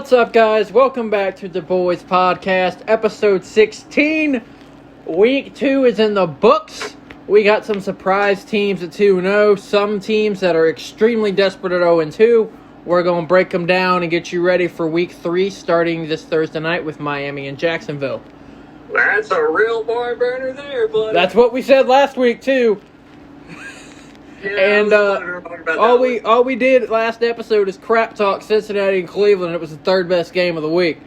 What's up, guys? Welcome back to the Boyz Podcast, episode 16. Week 2 is in the books. We got some surprise teams at 2-0, some teams that are extremely desperate at 0-2. We're going to break them down and get you ready for Week 3 starting this Thursday night with Miami and Jacksonville. That's a real barn burner there, buddy. That's what we said last week, too. Yeah, And all we did last episode is crap talk Cincinnati and Cleveland. It was the third best game of the week.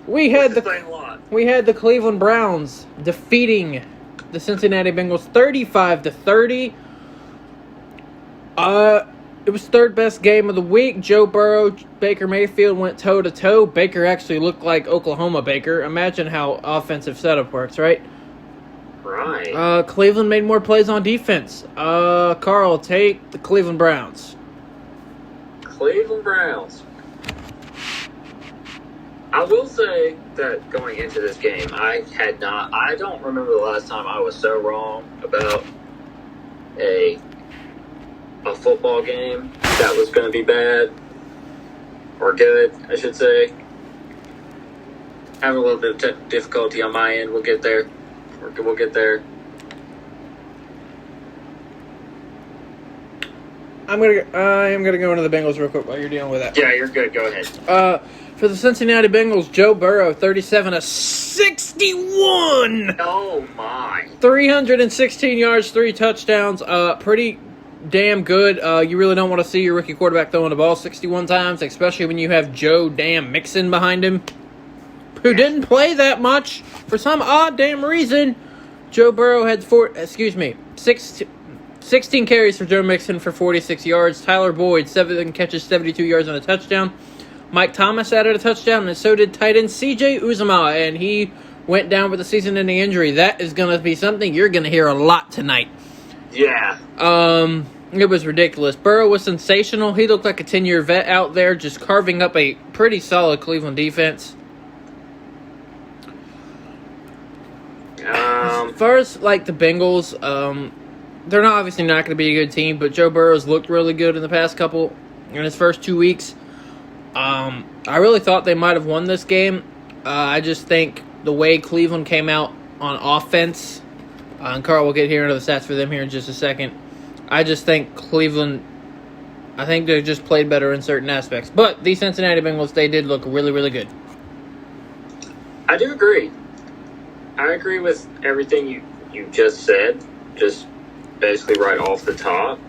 We had the Cleveland Browns defeating the Cincinnati Bengals 35-30. It was third best game of the week. Joe Burrow, Baker Mayfield went toe to toe. Baker actually looked like Oklahoma Baker. Imagine how offensive setup works, right? Right. Cleveland made more plays on defense. Carl, take the Cleveland Browns. Cleveland Browns. I will say that going into this game, I don't remember the last time I was so wrong about a football game that was going to be bad or good, I should say. Having a little bit of difficulty on my end. We'll get there. We'll get there. I am gonna go into the Bengals real quick while you're dealing with that. Yeah, you're good. Go ahead. For the Cincinnati Bengals, Joe Burrow, 37-61. Oh my! 316 yards, 3 touchdowns. Pretty damn good. You really don't want to see your rookie quarterback throwing the ball 61 times, especially when you have Joe damn Mixon behind him, who didn't play that much for some odd damn reason. Joe Burrow had 16 carries for Joe Mixon for 46 yards. Tyler Boyd, 7 catches, 72 yards and a touchdown. Mike Thomas added a touchdown, and so did tight end C.J. Uzomah, and he went down with a season-ending injury. That is going to be something you're going to hear a lot tonight. Yeah. It was ridiculous. Burrow was sensational. He looked like a 10-year vet out there, just carving up a pretty solid Cleveland defense. As far as the Bengals, they're obviously not going to be a good team, but Joe Burrow's looked really good in his first 2 weeks. I really thought they might have won this game. I just think the way Cleveland came out on offense, and Carl will get here into the stats for them here in just a second. I just think Cleveland, they just played better in certain aspects. But the Cincinnati Bengals, they did look really, really good. I do agree. I agree with everything you just said, just basically right off the top.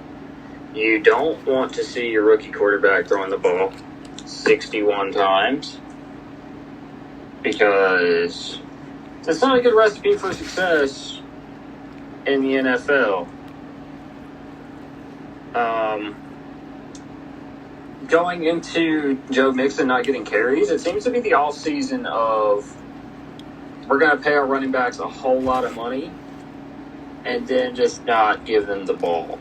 You don't want to see your rookie quarterback throwing the ball 61 times because it's not a good recipe for success in the NFL. Going into Joe Mixon not getting carries, it seems to be the offseason of we're going to pay our running backs a whole lot of money and then just not give them the ball.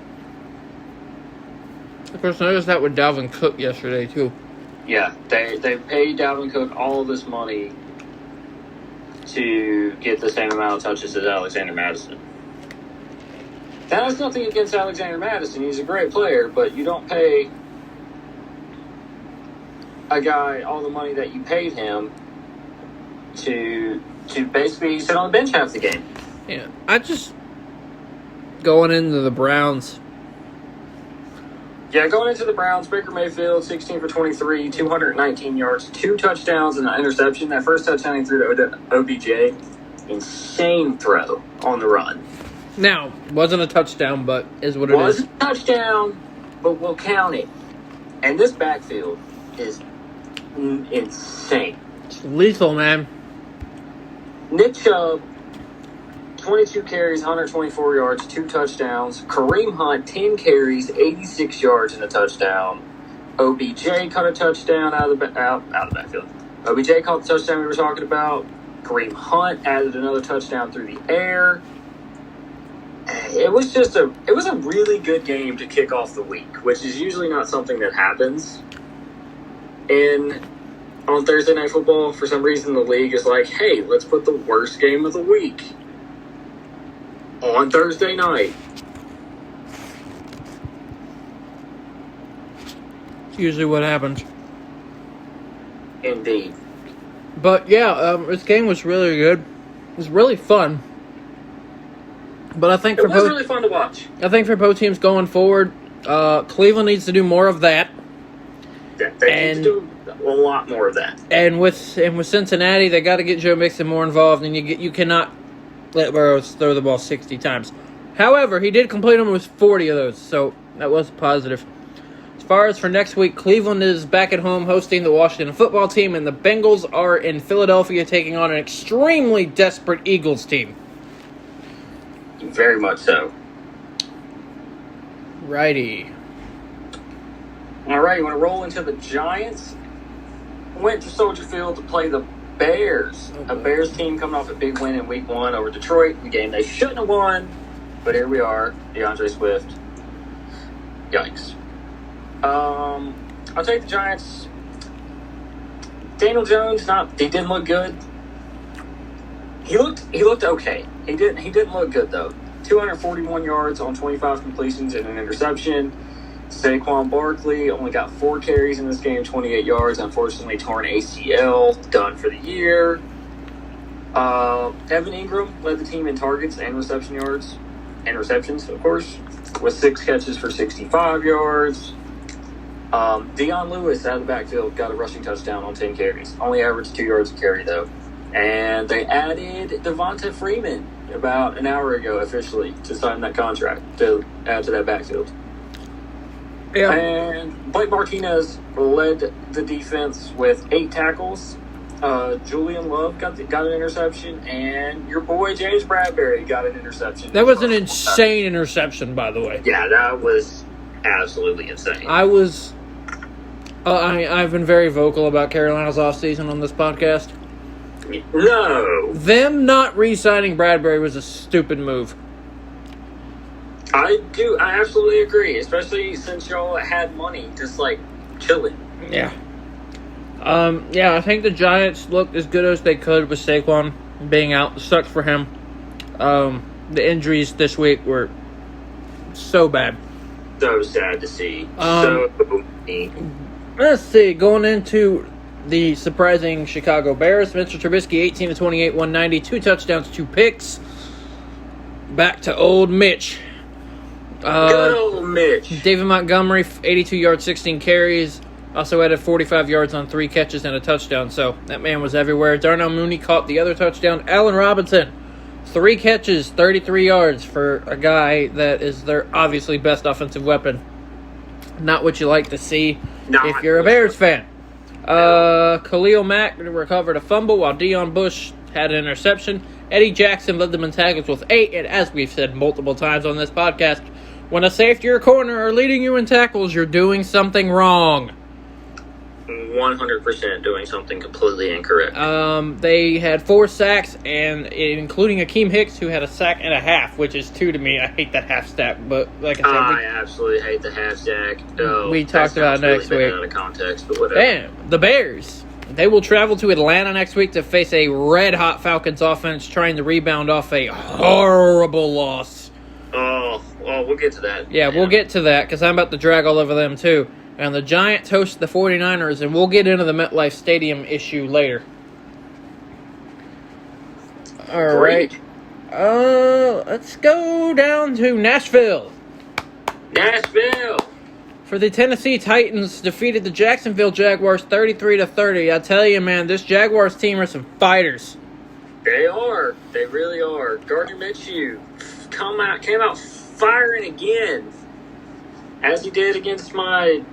Of course, I noticed that with Dalvin Cook yesterday, too. Yeah, they paid Dalvin Cook all of this money to get the same amount of touches as Alexander Madison. That has nothing against Alexander Madison. He's a great player, but you don't pay a guy all the money that you paid him to basically sit on the bench half the game. Yeah, going into the Browns. Yeah, going into the Browns, Baker Mayfield, 16 for 23, 219 yards, 2 touchdowns and an interception. That first touchdown he threw to OBJ, insane throw on the run. Now, wasn't a touchdown, but is what it is. Was a touchdown, but we'll count it. And this backfield is insane. It's lethal, man. Nick Chubb, 22 carries, 124 yards, 2 touchdowns. Kareem Hunt, 10 carries, 86 yards and a touchdown. OBJ caught a touchdown out of the backfield. OBJ caught the touchdown we were talking about. Kareem Hunt added another touchdown through the air. It was a really good game to kick off the week, which is usually not something that happens on Thursday Night Football. For some reason, the league is like, hey, let's put the worst game of the week on Thursday night. It's usually what happens. Indeed. But yeah, this game was really good. It was really fun. But I think it was really fun to watch. I think for both teams going forward, Cleveland needs to do more of that. They need to do a lot more of that. And with Cincinnati, they got to get Joe Mixon more involved, and you cannot let Burrows throw the ball 60 times. However, he did complete them with 40 of those, so that was positive. As far as for next week, Cleveland is back at home hosting the Washington football team, and the Bengals are in Philadelphia taking on an extremely desperate Eagles team. Very much so. Righty. All right, you want to roll into the Giants? Went to Soldier Field to play the Bears. A Bears team coming off a big win in Week 1 over Detroit, a game they shouldn't have won, but here we are, DeAndre Swift. Yikes. I'll take the Giants. Daniel Jones, he didn't look good. He looked okay. He didn't look good though. 241 yards on 25 completions and an interception. Saquon Barkley only got 4 carries in this game, 28 yards. Unfortunately, torn ACL, done for the year. Evan Ingram led the team in targets and reception yards, and receptions, of course, with 6 catches for 65 yards. Dion Lewis out of the backfield got a rushing touchdown on 10 carries. Only averaged 2 yards a carry, though. And they added Devonta Freeman about an hour ago, officially, to sign that contract, to add to that backfield. Yeah. And Blake Martinez led the defense with 8 tackles. Julian Love got an interception, and your boy James Bradbury got an interception. That was an insane interception, by the way. Yeah, that was absolutely insane. I've been very vocal about Carolina's offseason on this podcast. No. Them not re-signing Bradbury was a stupid move. I absolutely agree, especially since y'all had money just, chilling. Yeah. I think the Giants looked as good as they could with Saquon being out. It sucks for him. The injuries this week were so bad. So sad to see. Let's see. Going into the surprising Chicago Bears, Mitchell Trubisky, 18 to 28, 190, 2 touchdowns, 2 picks. Back to old Mitch. Good old Mitch. David Montgomery, 82 yards, 16 carries. Also added 45 yards on 3 catches and a touchdown. So that man was everywhere. Darnell Mooney caught the other touchdown. Allen Robinson, 3 catches, 33 yards for a guy that is their obviously best offensive weapon. Not what you like to see if you're a Bears fan. Khalil Mack recovered a fumble while Deion Bush had an interception. Eddie Jackson led them in tackles with 8. And as we've said multiple times on this podcast, when a safety or corner are leading you in tackles, you're doing something wrong. 100% doing something completely incorrect. They had 4 sacks, and including Akeem Hicks, who had a sack and a half, which is 2 to me. I hate that half stack, but like I said, I absolutely hate the half stack. We talked about next week. Out of context, but whatever. And the Bears, they will travel to Atlanta next week to face a red-hot Falcons offense trying to rebound off a horrible loss. Oh, well, we'll get to that. Yeah, we'll get to that because I'm about to drag all over them too. And the Giants host the 49ers, and we'll get into the MetLife Stadium issue later. All right. Let's go down to Nashville. For the Tennessee Titans defeated the Jacksonville Jaguars 33-30. I tell you, man, this Jaguars team are some fighters. They are. They really are. Gardner Minshew came out firing again, as he did against my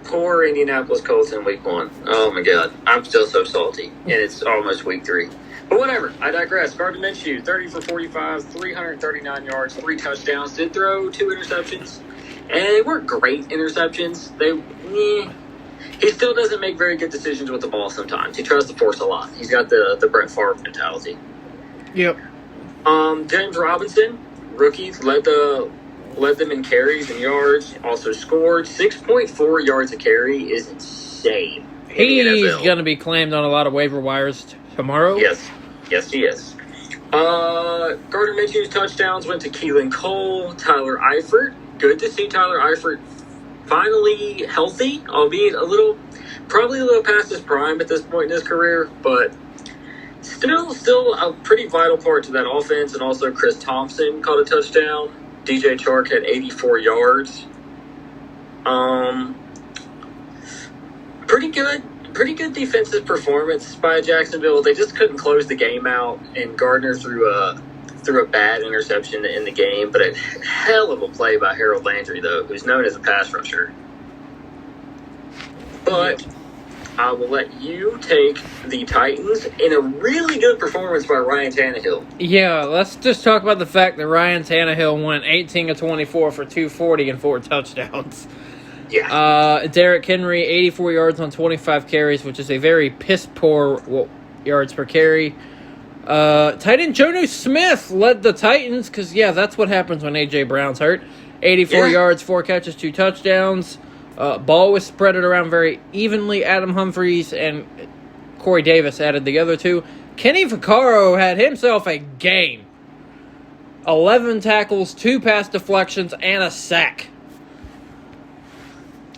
poor Indianapolis Colts in Week 1. Oh, my God. I'm still so salty, and it's almost Week 3. But whatever. I digress. Gardner Minshew, 30 for 45, 339 yards, 3 touchdowns. Did throw 2 interceptions, and they weren't great interceptions. He still doesn't make very good decisions with the ball sometimes. He tries to force a lot. He's got the Brett Favre mentality. Yep. James Robinson, rookie, led them in carries and yards. Also scored 6.4 yards a carry is insane. He's going to be claimed on a lot of waiver wires tomorrow. Yes, he is. Gardner Minshew's touchdowns went to Keelan Cole, Tyler Eifert. Good to see Tyler Eifert finally healthy, albeit a little probably a little past his prime at this point in his career, but still a pretty vital part to that offense. And also Chris Thompson caught a touchdown. DJ Chark had 84 yards. Pretty good defensive performance by Jacksonville. They just couldn't close the game out, and Gardner threw a bad interception in the game, but a hell of a play by Harold Landry, though, who's known as a pass rusher. But I will let you take the Titans in a really good performance by Ryan Tannehill. Yeah, let's just talk about the fact that Ryan Tannehill went 18 of 24 for 240 and 4 touchdowns. Yeah. Derrick Henry, 84 yards on 25 carries, which is a very piss-poor yards per carry. Tight end Jonnu Smith led the Titans because, yeah, that's what happens when A.J. Brown's hurt. 84 yards, 4 catches, 2 touchdowns. Ball was spread around very evenly. Adam Humphries and Corey Davis added the other 2. Kenny Vaccaro had himself a game. 11 tackles, 2 pass deflections, and a sack.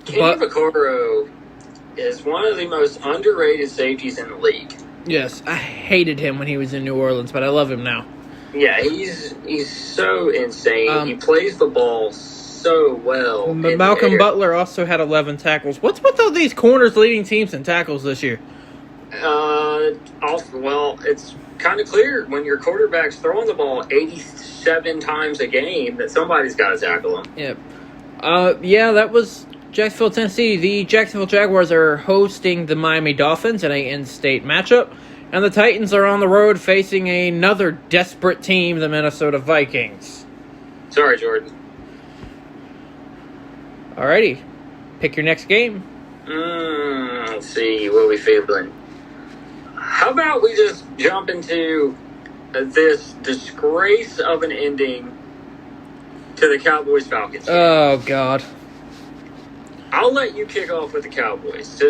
Kenny Vaccaro is one of the most underrated safeties in the league. Yes, I hated him when he was in New Orleans, but I love him now. Yeah, he's so insane. He plays the ball so well. Malcolm Butler also had 11 tackles. What's with all these corners leading teams in tackles this year? Well, it's kind of clear when your quarterback's throwing the ball 87 times a game that somebody's got to tackle him. Yep. Yeah, that was Jacksonville, Tennessee. The Jacksonville Jaguars are hosting the Miami Dolphins in an in-state matchup, and the Titans are on the road facing another desperate team, the Minnesota Vikings. Sorry, Jordan. Alrighty. Pick your next game. Let's see. What are we feeling? How about we just jump into this disgrace of an ending to the Cowboys-Falcons game? Oh, God. I'll let you kick off with the Cowboys.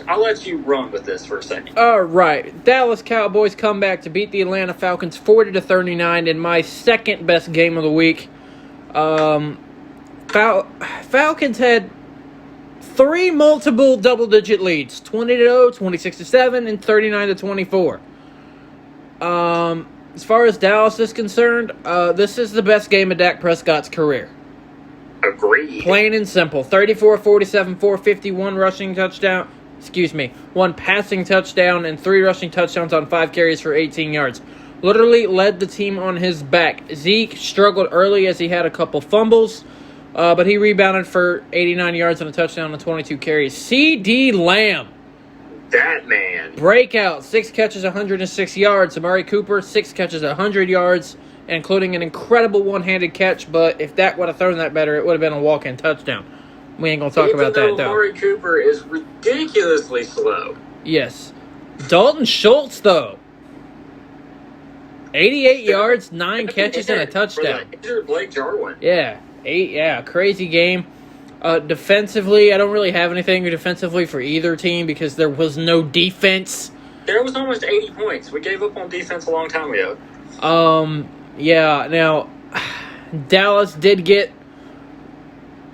I'll let you run with this for a second. All right. Dallas Cowboys come back to beat the Atlanta Falcons 40-39 in my second best game of the week. Falcons had 3 multiple double-digit leads, 20-0, 26-7, and 39-24. As far as Dallas is concerned, this is the best game of Dak Prescott's career. Agreed. Plain and simple. 34, 47, 451 rushing touchdown. 1 passing touchdown and 3 rushing touchdowns on 5 carries for 18 yards. Literally led the team on his back. Zeke struggled early as he had a couple fumbles, but he rebounded for 89 yards and a touchdown on 22 carries. C.D. Lamb. That man. Breakout. 6 catches, 106 yards. Amari Cooper, 6 catches, 100 yards, including an incredible one-handed catch, but if Dak would have thrown that better, it would have been a walk-in touchdown. We ain't going to talk about that, though. Amari Cooper is ridiculously slow. Yes. Dalton Schultz, though. 88 yards, 9 catches, and a touchdown. Injured Blake Jarwin. Yeah. Crazy game. Defensively, I don't really have anything defensively for either team because there was no defense. There was almost 80 points. We gave up on defense a long time ago. Yeah, now, Dallas did get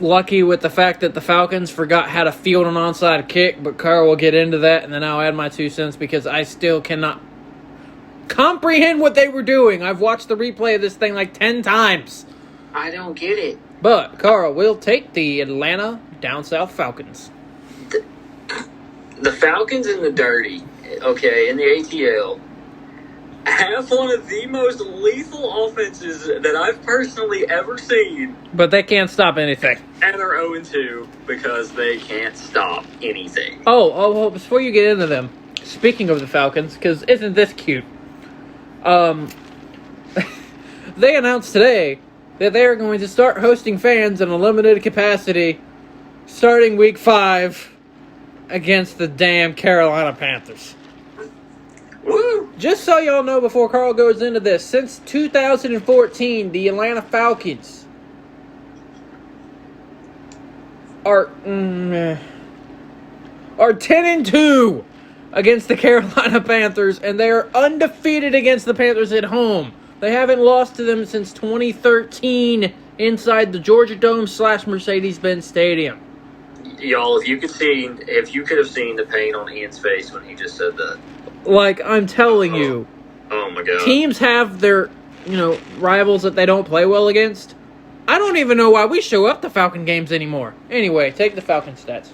lucky with the fact that the Falcons forgot how to field an onside kick, but Carl will get into that, and then I'll add my 2 cents because I still cannot comprehend what they were doing. I've watched the replay of this thing like 10 times. I don't get it. But Carl will take the Atlanta down south Falcons. The Falcons in the dirty, okay, in the ATL, have one of the most lethal offenses that I've personally ever seen. But they can't stop anything. And they're 0-2 because they can't stop anything. Oh, before you get into them, speaking of the Falcons, because isn't this cute? They announced today that they are going to start hosting fans in a limited capacity starting week 5 against the damn Carolina Panthers. Woo! Just so y'all know before Carl goes into this, since 2014, the Atlanta Falcons are 10-2 against the Carolina Panthers, and they are undefeated against the Panthers at home. They haven't lost to them since 2013 inside the Georgia Dome / Mercedes-Benz Stadium. Y'all, if you could have seen the pain on Ian's face when he just said that. Like, I'm telling you. Oh my god. Teams have their, rivals that they don't play well against. I don't even know why we show up to Falcon games anymore. Anyway, take the Falcon stats.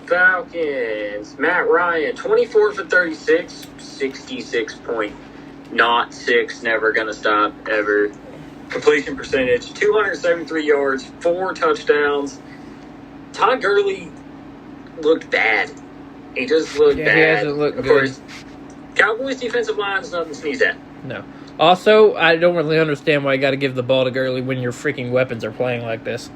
Falcons. Matt Ryan, 24 for 36, 66.06, never gonna stop, ever. Completion percentage, 273 yards, 4 touchdowns. Todd Gurley looked bad. He just looked bad. He hasn't looked of good. course, Cowboys' defensive line is nothing to sneeze at. No. Also, I don't really understand why you got to give the ball to Gurley when your freaking weapons are playing like this.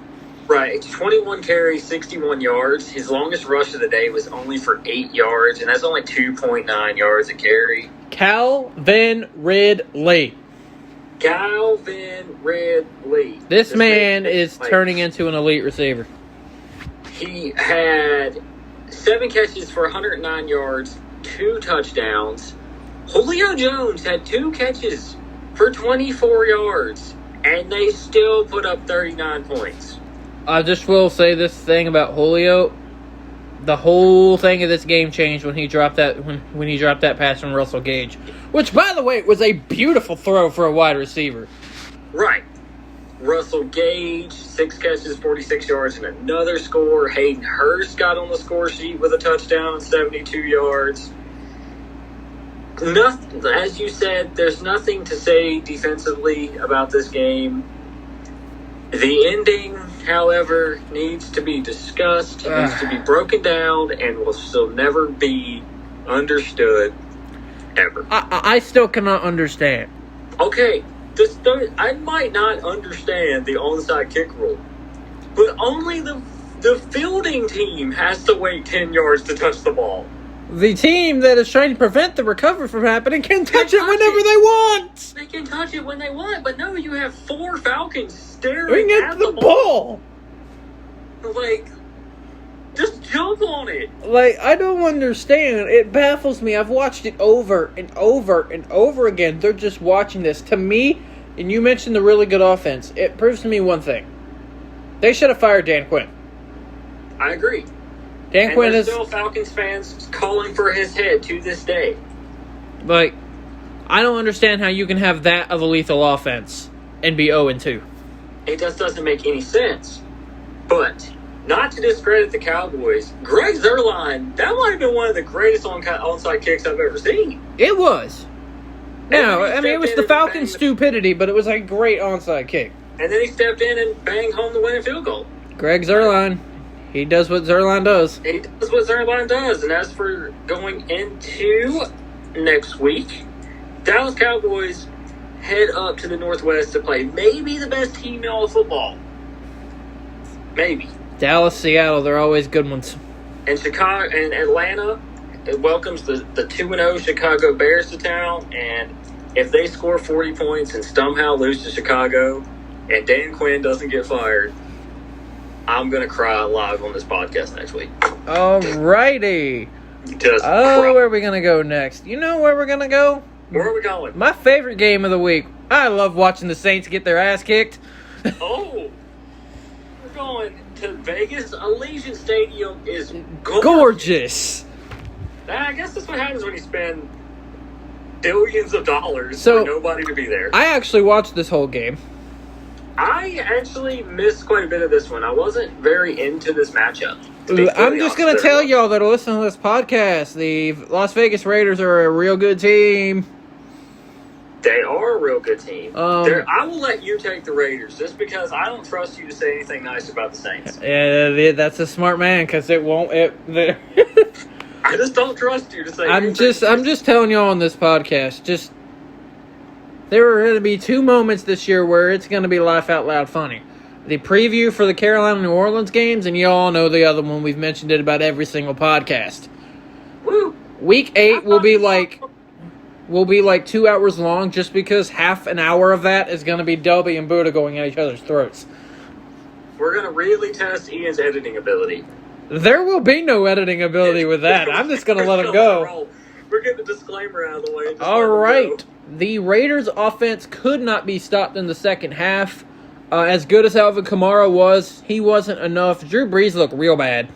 Right. 21 carries, 61 yards. His longest rush of the day was only for 8 yards, and that's only 2.9 yards a carry. Calvin Ridley. Calvin Ridley. This man is turning into an elite receiver. He had 7 catches for 109 yards, 2 touchdowns. Julio Jones had 2 catches for 24 yards, and they still put up 39 points. I just will say this thing about Julio. The whole thing of this game changed when he dropped that when he dropped that pass from Russell Gage, which, by the way, was a beautiful throw for a wide receiver. Right. Russell Gage, 6 catches, 46 yards, and another score. Hayden Hurst got on the score sheet with a touchdown and 72 yards. Nothing, as you said, there's nothing to say defensively about this game. The ending, however, needs to be discussed, needs to be broken down, and will still never be understood, ever. I still cannot understand. Okay, I might not understand the onside kick rule, but only the fielding team has to wait 10 yards to touch the ball. The team that is trying to prevent the recovery from happening can touch it whenever they want. They can touch it when they want, but no, you have 4 Falcons staring at the ball. Like, just jump on it. Like, I don't understand. It baffles me. I've watched it over and over and over again. They're just watching this. To me, and you mentioned the really good offense, it proves to me one thing. They should have fired Dan Quinn. I agree. Dan Quinn is still Falcons fans calling for his head to this day. Like, I don't understand how you can have that of a lethal offense and be 0-2. It just doesn't make any sense. But, not to discredit the Cowboys, Greg Zuerlein, that might have been one of the greatest onside kicks I've ever seen. It was. No, I mean, it was the Falcons' stupidity, but it was a great onside kick. And then he stepped in and banged home the winning field goal. Greg Zuerlein. He does what Zuerlein does. He does what Zuerlein does. And as for going into next week, Dallas Cowboys head up to the Northwest to play maybe the best team in all of football. Maybe. Dallas, Seattle, they're always good ones. And Chicago and Atlanta, it welcomes the 2-0 Chicago Bears to town. And if they score 40 points and somehow lose to Chicago and Dan Quinn doesn't get fired, I'm going to cry live on this podcast next week. Alrighty. Just cry. Where are we going to go next? You know where we're going to go? Where are we going? My favorite game of the week. I love watching the Saints get their ass kicked. Oh. We're going to Vegas. Allegiant Stadium is gorgeous. I guess that's what happens when you spend billions of dollars for nobody to be there. I actually watched this whole game. I actually missed quite a bit of this one. I wasn't very into this matchup. I'm just going to tell y'all that are listening to this podcast, the Las Vegas Raiders are a real good team. They are a real good team. I will let you take the Raiders just because I don't trust you to say anything nice about the Saints. Yeah, that's a smart man because it won't. I just don't trust you to say anything. I'm just telling y'all on this podcast, there are going to be 2 moments this year where it's going to be laugh out loud funny. The preview for the Carolina-New Orleans games, and y'all know the other one. We've mentioned it about every single podcast. Woo! Week 8 will be like 2 hours long just because half an hour of that is going to be Delby and Buddha going at each other's throats. We're going to really test Ian's editing ability. There will be no editing ability with that. I'm just going to let him go. We're getting the disclaimer out of the way. All right. The Raiders' offense could not be stopped in the second half. As good as Alvin Kamara was, he wasn't enough. Drew Brees looked real bad.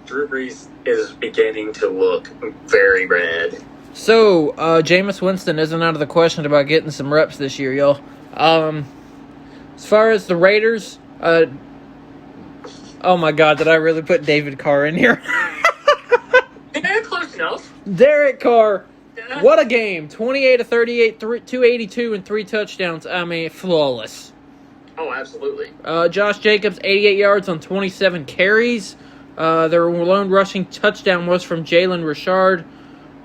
Drew Brees is beginning to look very bad. So, Jameis Winston isn't out of the question about getting some reps this year, y'all. As far as the Raiders, oh my God, did I really put David Carr in here? Yeah, close enough. Derek Carr, what a game. 28 of 38, 282 and 3 touchdowns. I mean, flawless. Oh, absolutely. Josh Jacobs, 88 yards on 27 carries. Their lone rushing touchdown was from Jalen Richard.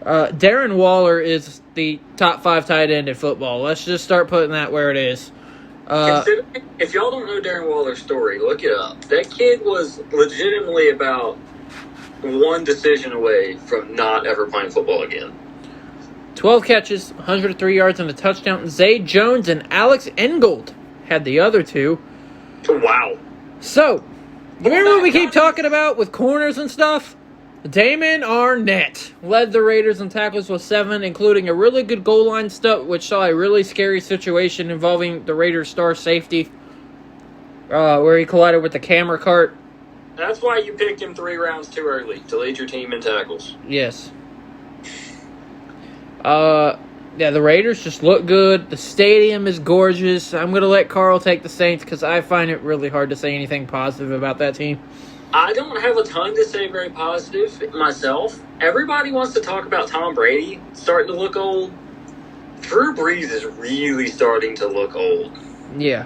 Darren Waller is the top 5 tight end in football. Let's just start putting that where it is. If y'all don't know Darren Waller's story, look it up. That kid was legitimately about one decision away from not ever playing football again. 12 catches, 103 yards and a touchdown. Zay Jones and Alex Ingold had the other 2. Wow. So, remember what we keep talking about with corners and stuff? Damon Arnett led the Raiders in tackles with 7, including a really good goal line stunt, which saw a really scary situation involving the Raiders' star safety, where he collided with the camera cart. That's why you picked him 3 rounds too early, to lead your team in tackles. Yes. Yeah, the Raiders just look good. The stadium is gorgeous. I'm going to let Carl take the Saints because I find it really hard to say anything positive about that team. I don't have a ton to say very positive myself. Everybody wants to talk about Tom Brady starting to look old. Drew Brees is really starting to look old. Yeah.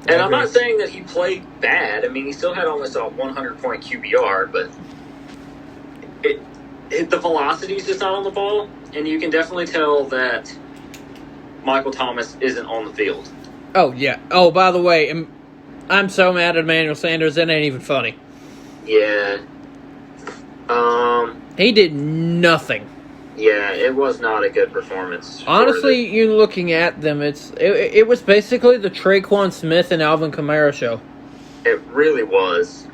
And I'm not saying that he played bad. I mean, he still had almost a 100-point QBR, but the velocity is just not on the ball, and you can definitely tell that Michael Thomas isn't on the field. Oh, yeah. Oh, by the way, I'm so mad at Emmanuel Sanders, it ain't even funny. Yeah. He did nothing. Yeah, it was not a good performance. Honestly, you looking at them, it was basically the Traquan Smith and Alvin Kamara show. It really was.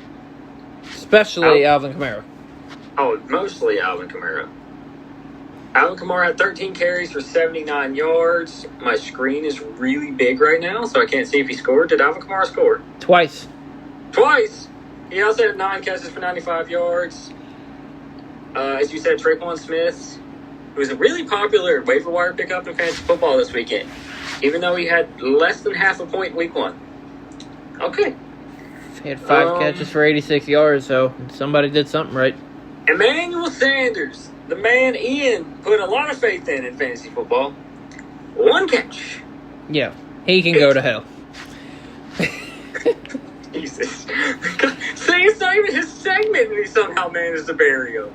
Especially Alvin Kamara. Oh, mostly Alvin Kamara. Alvin Kamara had 13 carries for 79 yards. My screen is really big right now, so I can't see if he scored. Did Alvin Kamara score? Twice. He also had 9 catches for 95 yards. As you said, Traquan Smith, who was a really popular waiver wire pickup in fantasy football this weekend, even though he had less than half a point week 1. Okay. He had 5 catches for 86 yards, so somebody did something right. Emmanuel Sanders, the man Ian put a lot of faith in fantasy football. 1 catch. Yeah, he can go to hell. Jesus. See, it's not even his segment, and he somehow managed to bury him.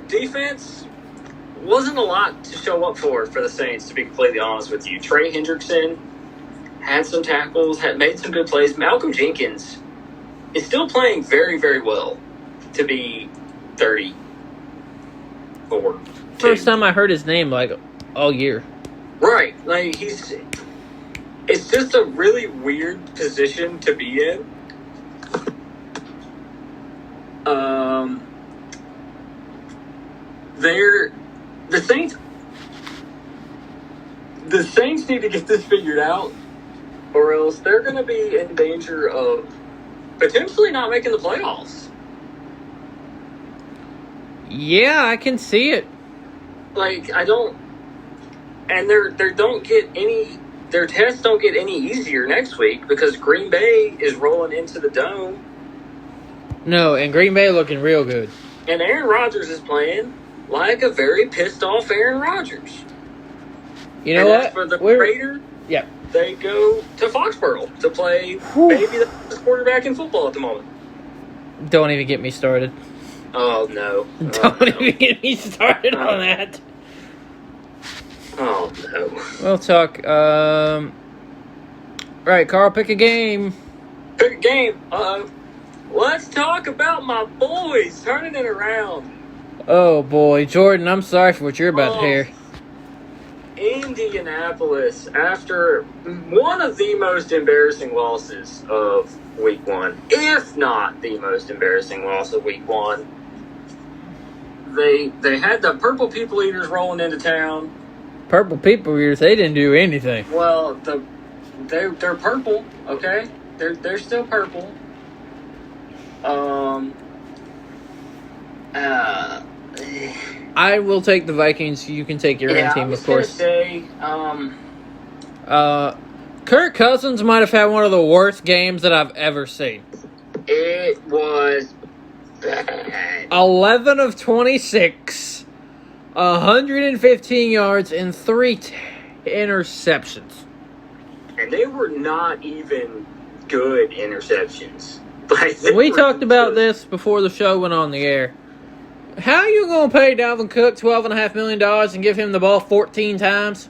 Defense wasn't a lot to show up for the Saints, to be completely honest with you. Trey Hendrickson had some tackles, had made some good plays. Malcolm Jenkins is still playing very, very well to be 34. First time I heard his name, like, all year. Right. Like, it's just a really weird position to be in. The Saints need to get this figured out, or else they're going to be in danger of potentially not making the playoffs. Yeah, I can see it. Like, I don't, and their tests don't get any easier next week because Green Bay is rolling into the Dome. No, and Green Bay looking real good. And Aaron Rodgers is playing like a very pissed off Aaron Rodgers. You know what? For the Raiders, yeah, they go to Foxborough to play maybe the best quarterback in football at the moment. Don't even get me started. Oh, no. Don't even get me started on that. Oh, no. We'll talk. Right, Carl, pick a game. Pick a game. Let's talk about my boys turning it around. Oh, boy. Jordan, I'm sorry for what you're about to hear. Indianapolis, after one of the most embarrassing losses of Week 1, if not the most embarrassing loss of Week 1, they had the Purple People Eaters rolling into town. Purple People Eaters, they didn't do anything. Well, they're purple. Okay, they're still purple. I will take the Vikings. You can take your own team, of course. Say, Kirk Cousins might have had one of the worst games that I've ever seen. It was bad. 11 of 26, 115 yards, and 3 interceptions. And they were not even good interceptions. We talked about this before the show went on the air. How are you going to pay Dalvin Cook $12.5 million and give him the ball 14 times?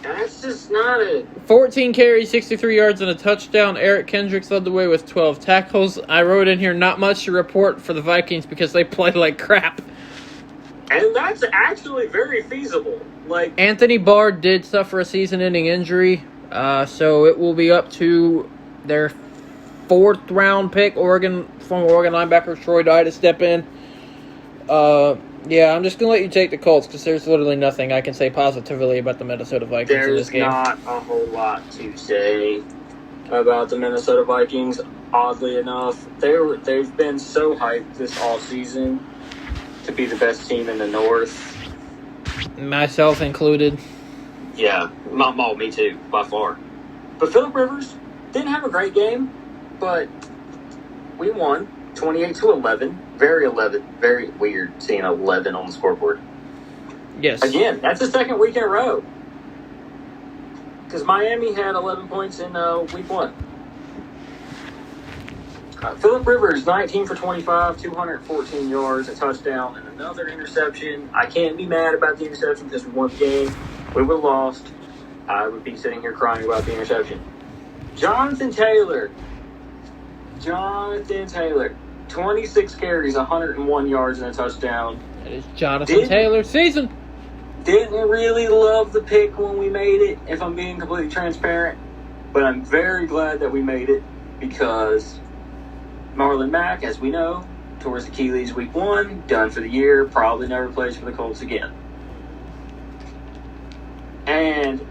That's just not a... 14 carries, 63 yards, and a touchdown. Eric Kendricks led the way with 12 tackles. I wrote in here, not much to report for the Vikings because they played like crap. And that's actually very feasible. Like, Anthony Barr did suffer a season-ending injury, so it will be up to their 4th-round pick, former Oregon linebacker Troy Dye, to step in. Yeah, I'm just going to let you take the Colts because there's literally nothing I can say positively about the Minnesota Vikings in this game. There's not a whole lot to say about the Minnesota Vikings. Oddly enough, they've been so hyped this offseason to be the best team in the North. Myself included. Yeah, me too, by far. But Phillip Rivers didn't have a great game, but we won 28-11. Very weird seeing 11 on the scoreboard. Yes. Again, that's the second week in a row. Because Miami had 11 points in week 1. Phillip Rivers, 19 for 25, 214 yards, a touchdown, and another interception. I can't be mad about the interception because we won the game. We would have lost. I would be sitting here crying about the interception. Jonathan Taylor, 26 carries, 101 yards, and a touchdown. That is Jonathan Taylor's season. Didn't really love the pick when we made it, if I'm being completely transparent. But I'm very glad that we made it because Marlon Mack, as we know, tore his Achilles week 1, done for the year, probably never plays for the Colts again. And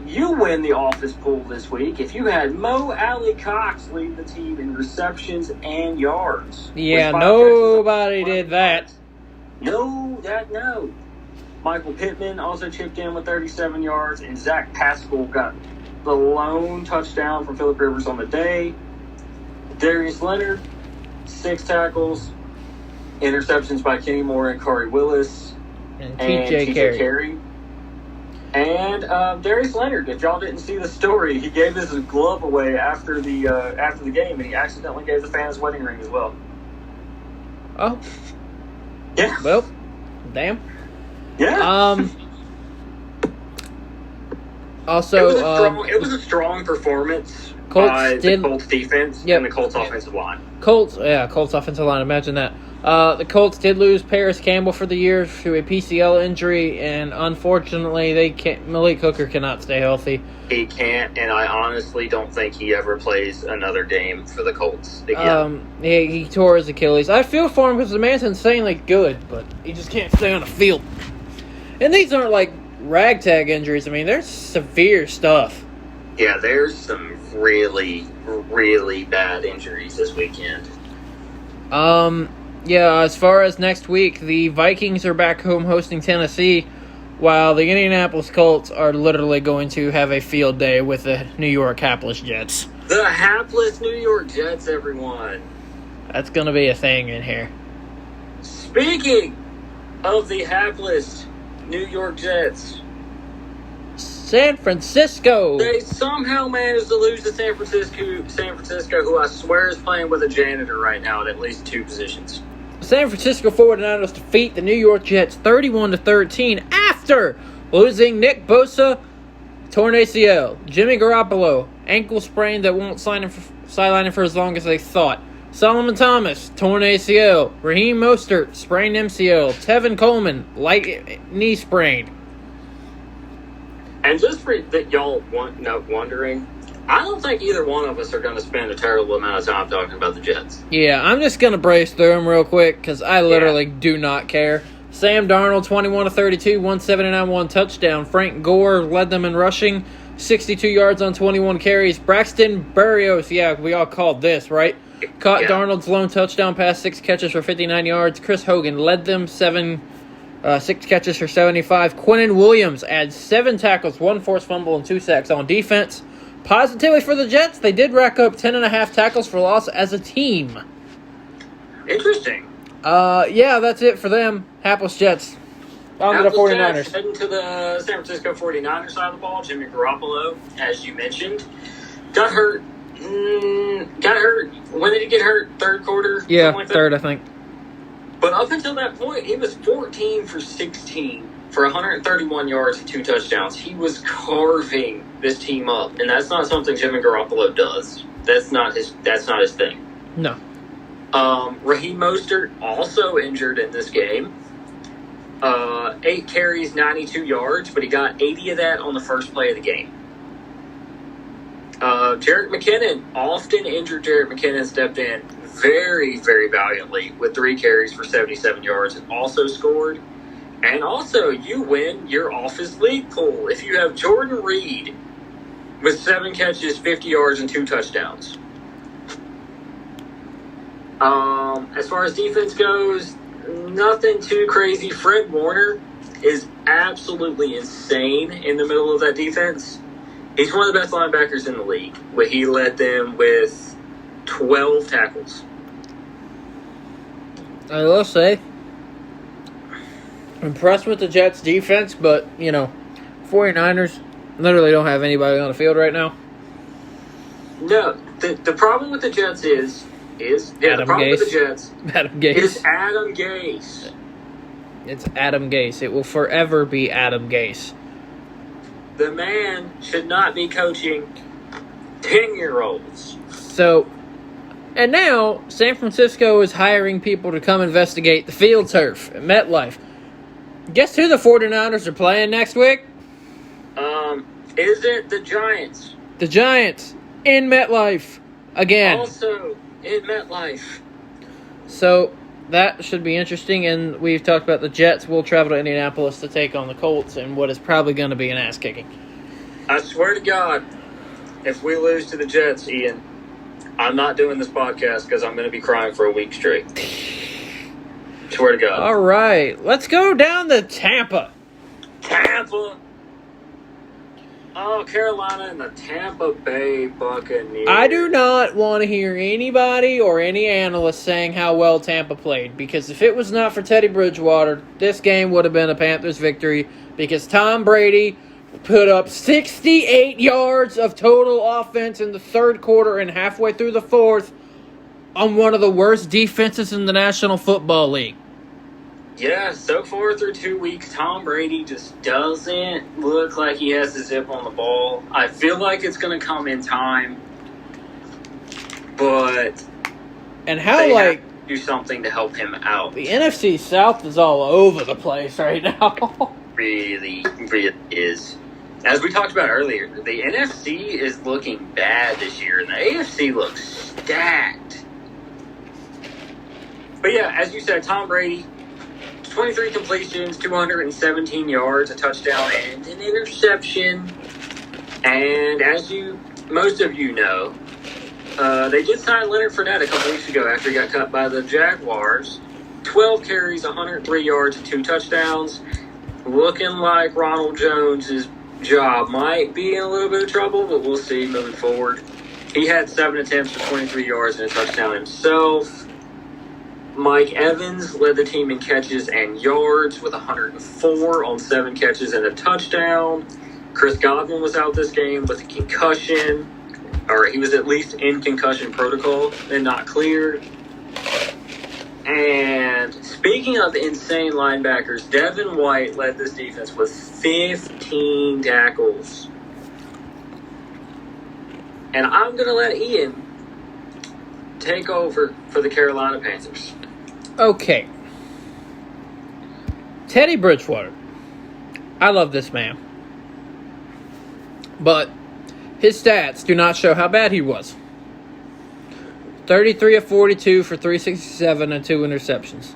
you win the office pool this week if you had Mo Alley Cox lead the team in receptions and yards. Yeah, nobody did that. No. Michael Pittman also chipped in with 37 yards, and Zach Pascal got the lone touchdown from Phillip Rivers on the day. Darius Leonard, 6 tackles, interceptions by Kenny Moore and Corey Willis, and TJ Carey. And Darius Leonard, if y'all didn't see the story, he gave his glove away after the game, and he accidentally gave the fans wedding ring as well. Oh. Yeah. Well, damn. Yeah. Also, it was a strong performance by the Colts defense and the Colts offensive line. Colts offensive line. Imagine that. The Colts did lose Paris Campbell for the year to a PCL injury, and unfortunately, Malik Hooker cannot stay healthy. He can't, and I honestly don't think he ever plays another game for the Colts again. He tore his Achilles. I feel for him because the man's insanely good, but he just can't stay on the field. And these aren't like ragtag injuries. I mean, they're severe stuff. Yeah, there's some really, really bad injuries this weekend. Yeah, as far as next week, the Vikings are back home hosting Tennessee, while the Indianapolis Colts are literally going to have a field day with the New York hapless Jets. The hapless New York Jets, everyone. That's going to be a thing in here. Speaking of the hapless New York Jets, San Francisco. They somehow managed to lose to San Francisco, who I swear is playing with a janitor right now at least 2 positions. San Francisco 49ers defeat the New York Jets 31-13 after losing Nick Bosa, torn ACL, Jimmy Garoppolo, ankle sprain that won't sideline him for as long as they thought, Solomon Thomas, torn ACL, Raheem Mostert, sprained MCL, Tevin Coleman, light knee sprain. And just for that y'all wondering, I don't think either one of us are going to spend a terrible amount of time talking about the Jets. Yeah, I'm just going to brace through them real quick because I literally do not care. Sam Darnold, 21-32, 179, 1 touchdown. Frank Gore led them in rushing. 62 yards on 21 carries. Braxton Berrios, yeah, we all called this, right? Caught Darnold's lone touchdown pass, 6 catches for 59 yards. Chris Hogan led them, 6 catches for 75. Quinnen Williams adds 7 tackles, 1 forced fumble, and 2 sacks on defense. Positively for the Jets, they did rack up 10.5 tackles for loss as a team. Interesting. Yeah, that's it for them. Hapless Jets. On to the 49ers. Jets heading to the San Francisco 49ers side of the ball. Jimmy Garoppolo, as you mentioned, got hurt. When did he get hurt? Third quarter? Yeah, like third, I think. But up until that point, he was 14 for 16 for 131 yards and 2 touchdowns. He was carving this team up, and that's not something Jimmy Garoppolo does. That's not his thing. No. Raheem Mostert also injured in this game. 8 carries, 92 yards, but he got 80 of that on the first play of the game. Jerick McKinnon, often injured Jerick McKinnon, stepped in very, very valiantly with 3 carries for 77 yards and also scored. And also, you win your office league pool if you have Jordan Reed with 7 catches, 50 yards, and 2 touchdowns. As far as defense goes, nothing too crazy. Fred Warner is absolutely insane in the middle of that defense. He's one of the best linebackers in the league. He led them with 12 tackles. I will say, impressed with the Jets' defense, but, 49ers literally don't have anybody on the field right now. No, the problem with the Jets is Adam Gase. Adam Gase. Is Adam Gase. It's Adam Gase. It will forever be Adam Gase. The man should not be coaching 10-year-olds. So, and now San Francisco is hiring people to come investigate the field turf at MetLife. Guess who the 49ers are playing next week? Is it the Giants? The Giants in MetLife again. Also in MetLife. So that should be interesting, and we've talked about the Jets will travel to Indianapolis to take on the Colts in what is probably going to be an ass-kicking. I swear to God, if we lose to the Jets, Ian, I'm not doing this podcast because I'm going to be crying for a week straight. Swear to God. All right, let's go down to Tampa. Tampa. Oh, Carolina and the Tampa Bay Buccaneers. I do not want to hear anybody or any analyst saying how well Tampa played, because if it was not for Teddy Bridgewater, this game would have been a Panthers victory, because Tom Brady put up 68 yards of total offense in the third quarter and halfway through the fourth on one of the worst defenses in the National Football League. Yeah, so far through 2 weeks, Tom Brady just doesn't look like he has the zip on the ball. I feel like it's going to come in time, but and how they like have to do something to help him out. The NFC South is all over the place right now. Really is. As we talked about earlier, the NFC is looking bad this year, and the AFC looks stacked. But yeah, as you said, Tom Brady, 23 completions, 217 yards, a touchdown, and an interception. And as most of you know, they did sign Leonard Fournette a couple weeks ago after he got cut by the Jaguars. 12 carries, 103 yards, and 2 touchdowns. Looking like Ronald Jones' job might be in a little bit of trouble, but we'll see moving forward. He had 7 attempts for 23 yards and a touchdown himself. Mike Evans led the team in catches and yards with 104 on 7 catches and a touchdown. Chris Godwin was out this game with a concussion, or he was at least in concussion protocol and not cleared. And speaking of insane linebackers, Devin White led this defense with 15 tackles. And I'm going to let Ian take over for the Carolina Panthers. Okay. Teddy Bridgewater. I love this man. But his stats do not show how bad he was. 33 of 42 for 367 and 2 interceptions.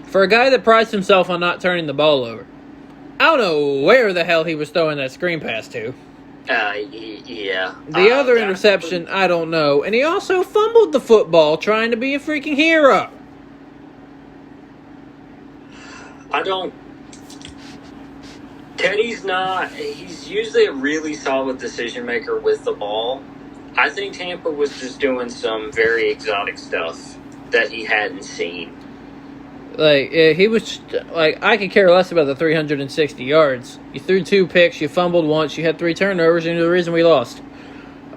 For a guy that prides himself on not turning the ball over, I don't know where the hell he was throwing that screen pass to. Yeah. The other interception, I don't know. And he also fumbled the football trying to be a freaking hero. Teddy's not. He's usually a really solid decision maker with the ball. I think Tampa was just doing some very exotic stuff that he hadn't seen. He was I could care less about the 360 yards. You threw 2 picks, you fumbled once, you had 3 turnovers, and you're the reason we lost.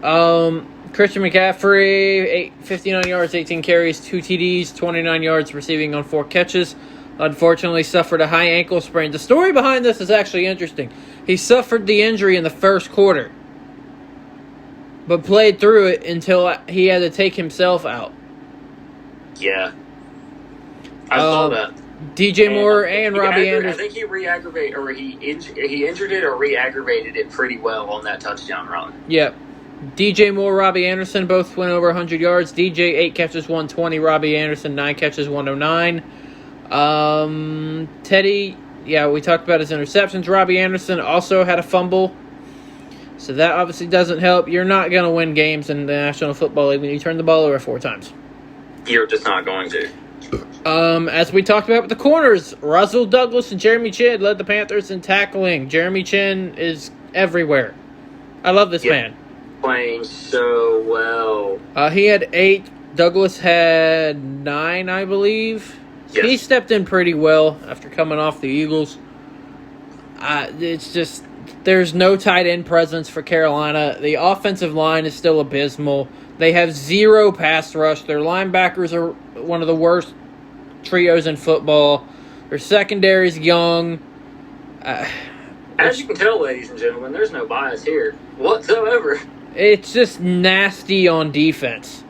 Christian McCaffrey, 59 yards, 18 carries, 2 TDs, 29 yards receiving on 4 catches. Unfortunately, suffered a high ankle sprain. The story behind this is actually interesting. He suffered the injury in the first quarter, but played through it until he had to take himself out. Yeah. I saw that. DJ Moore and Robbie Anderson. I think he re-aggravated, or he injured it or re-aggravated it pretty well on that touchdown run. Yep. DJ Moore, Robbie Anderson both went over 100 yards. DJ, 8 catches, 120. Robbie Anderson, 9 catches, 109. Teddy, yeah, we talked about his interceptions. Robbie Anderson also had a fumble. So that obviously doesn't help. You're not going to win games in the National Football League when you turn the ball over 4 times. You're just not going to. As we talked about with the corners, Russell Douglas and Jeremy Chinn led the Panthers in tackling. Jeremy Chinn is everywhere. I love this man. Playing so well. He had 8. Douglas had 9, I believe. Yes. He stepped in pretty well after coming off the Eagles. It's just, there's no tight end presence for Carolina. The offensive line is still abysmal. They have 0 pass rush. Their linebackers are one of the worst trios in football. Their secondary is young. As you can tell, ladies and gentlemen, there's no bias here whatsoever. It's just nasty on defense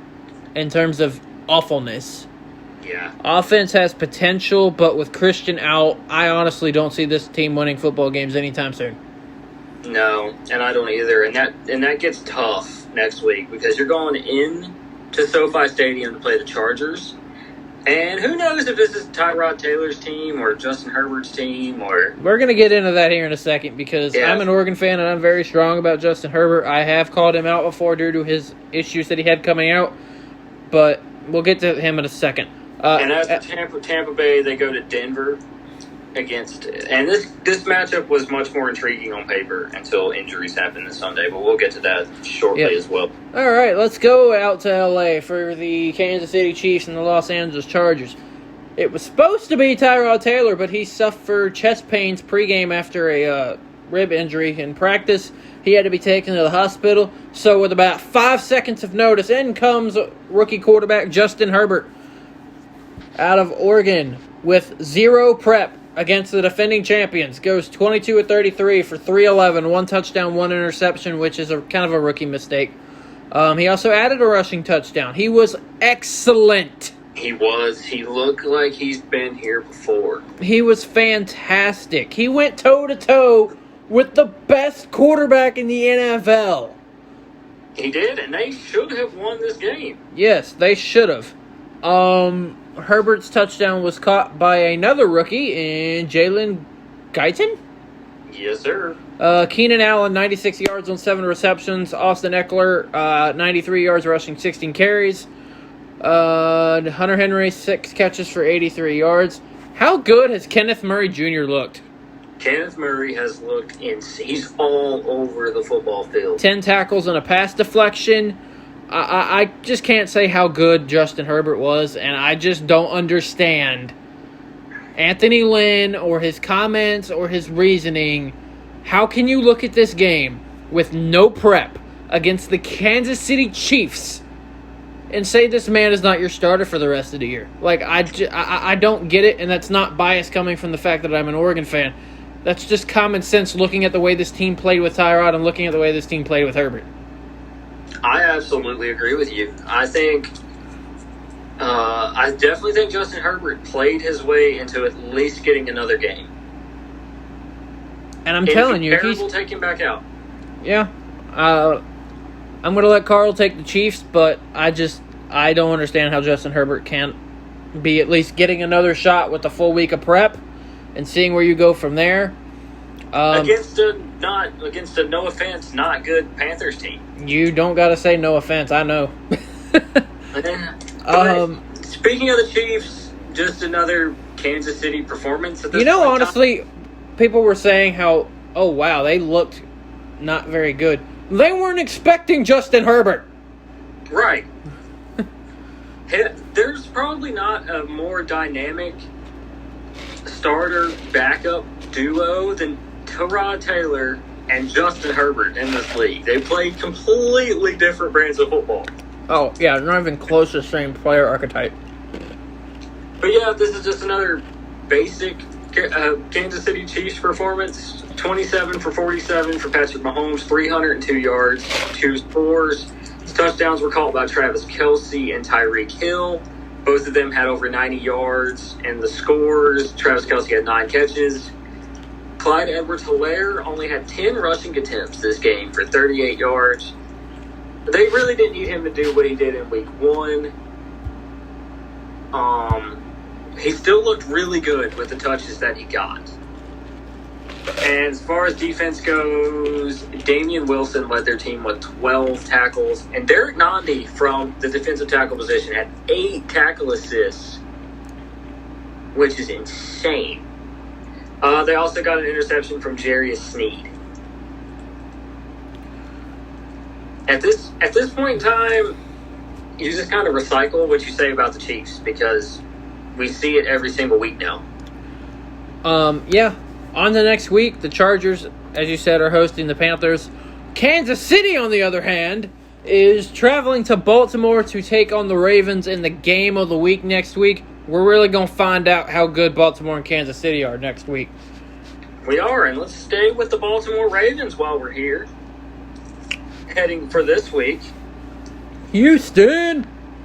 in terms of awfulness. Yeah. Offense has potential, but with Christian out, I honestly don't see this team winning football games anytime soon. No, and I don't either. And that gets tough next week because you're going in to SoFi Stadium to play the Chargers. And who knows if this is Tyrod Taylor's team or Justin Herbert's team or... We're going to get into that here in a second because I'm an Oregon fan and I'm very strong about Justin Herbert. I have called him out before due to his issues that he had coming out, but we'll get to him in a second. And as for Tampa Bay, they go to Denver against... And this matchup was much more intriguing on paper until injuries happened this Sunday, but we'll get to that shortly as well. All right, let's go out to L.A. for the Kansas City Chiefs and the Los Angeles Chargers. It was supposed to be Tyrod Taylor, but he suffered chest pains pregame after a rib injury in practice. He had to be taken to the hospital. So with about 5 seconds of notice, in comes rookie quarterback Justin Herbert out of Oregon with 0 prep against the defending champions. Goes 22 of 33 for 311, 1 touchdown, 1 interception, which is a kind of a rookie mistake. He also added a rushing touchdown. He was excellent. He was. He looked like he's been here before. He was fantastic. He went toe-to-toe with the best quarterback in the NFL. He did, and they should have won this game. Yes, they should have. Herbert's touchdown was caught by another rookie in Jalen Guyton? Yes, sir. Keenan Allen, 96 yards on 7 receptions. Austin Eckler, 93 yards rushing, 16 carries. Hunter Henry, 6 catches for 83 yards. How good has Kenneth Murray Jr. looked? Kenneth Murray has looked insane. He's all over the football field. 10 tackles and a pass deflection. I just can't say how good Justin Herbert was, and I just don't understand Anthony Lynn or his comments or his reasoning. How can you look at this game with no prep against the Kansas City Chiefs and say this man is not your starter for the rest of the year? Like, I don't get it, and that's not bias coming from the fact that I'm an Oregon fan. That's just common sense looking at the way this team played with Tyrod and looking at the way this team played with Herbert. I absolutely agree with you. I definitely think Justin Herbert played his way into at least getting another game. And I'm telling you, we'll take him back out. Yeah. I'm going to let Carl take the Chiefs, but I don't understand how Justin Herbert can't be at least getting another shot with a full week of prep and seeing where you go from there. against a no offense, not good Panthers team. You don't got to say no offense. I know. Speaking of the Chiefs, just another Kansas City performance. At this point honestly, people were saying how, oh wow, they looked not very good. They weren't expecting Justin Herbert. Right. There's probably not a more dynamic starter backup duo than Tyrod Taylor and Justin Herbert in this league. They play completely different brands of football. Oh, yeah, not even close to the same player archetype. But yeah, this is just another basic Kansas City Chiefs performance. 27 for 47 for Patrick Mahomes, 302 yards, 2 scores. His touchdowns were caught by Travis Kelce and Tyreek Hill. Both of them had over 90 yards. And the scores, Travis Kelce had 9 catches. Clyde Edwards-Helaire only had 10 rushing attempts this game for 38 yards. They really didn't need him to do what he did in week 1. He still looked really good with the touches that he got. And as far as defense goes, Damian Wilson led their team with 12 tackles. And Derek Nandi from the defensive tackle position had 8 tackle assists, which is insane. They also got an interception from Jarius Sneed. At this point in time, you just kind of recycle what you say about the Chiefs because we see it every single week now. Yeah. On the next week, the Chargers, as you said, are hosting the Panthers. Kansas City, on the other hand, is traveling to Baltimore to take on the Ravens in the game of the week next week. We're really going to find out how good Baltimore and Kansas City are next week. We are, and let's stay with the Baltimore Ravens while we're here. Heading for this week. Houston,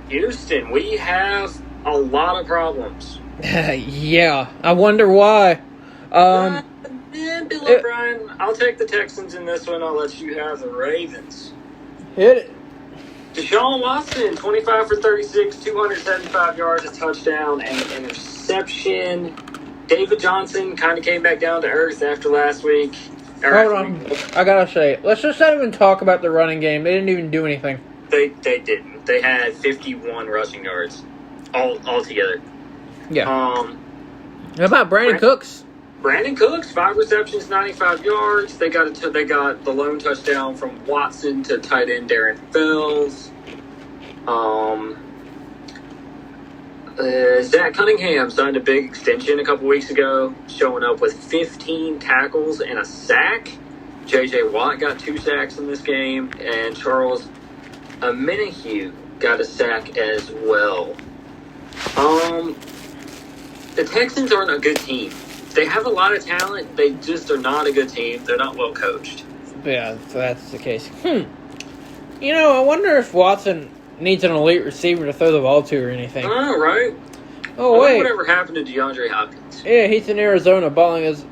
we have a lot of problems. Yeah, I wonder why. Bill O'Brien, I'll take the Texans in this one. I'll let you have the Ravens. Hit it. Deshaun Watson, 25 for 36, 275 yards, a touchdown, and an interception. David Johnson kind of came back down to earth after last week. Hold on. I gotta say, let's just not even talk about the running game. They didn't even do anything. They didn't. They had 51 rushing yards all together. Yeah. How about Brandon Cooks? Brandon Cooks, 5 receptions, 95 yards. They got the lone touchdown from Watson to tight end Darren Fells. Zach Cunningham signed a big extension a couple weeks ago, showing up with 15 tackles and a sack. J.J. Watt got 2 sacks in this game, and Charles Omenihu got a sack as well. The Texans aren't a good team. They have a lot of talent. They just are not a good team. They're not well coached. Yeah, so that's the case. I wonder if Watson needs an elite receiver to throw the ball to or anything. Oh, right. Oh, wait. Whatever happened to DeAndre Hopkins? Yeah, he's in Arizona balling out.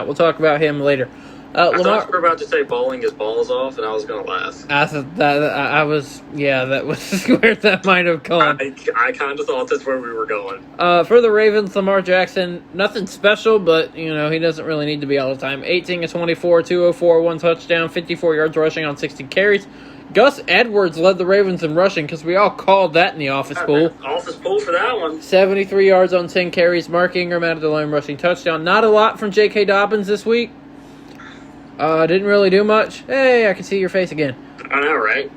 We'll talk about him later. I thought you were about to say balling his balls off, and I was going to laugh. That was where that might have gone. I kind of thought that's where we were going. For the Ravens, Lamar Jackson, nothing special, but, he doesn't really need to be all the time. 18 of 24, 204, 1 touchdown, 54 yards rushing on 60 carries. Gus Edwards led the Ravens in rushing because we all called that in the office pool. Office pool for that one. 73 yards on 10 carries. Mark Ingram added the lone rushing touchdown. Not a lot from J.K. Dobbins this week. Didn't really do much. Hey, I can see your face again. I know, right?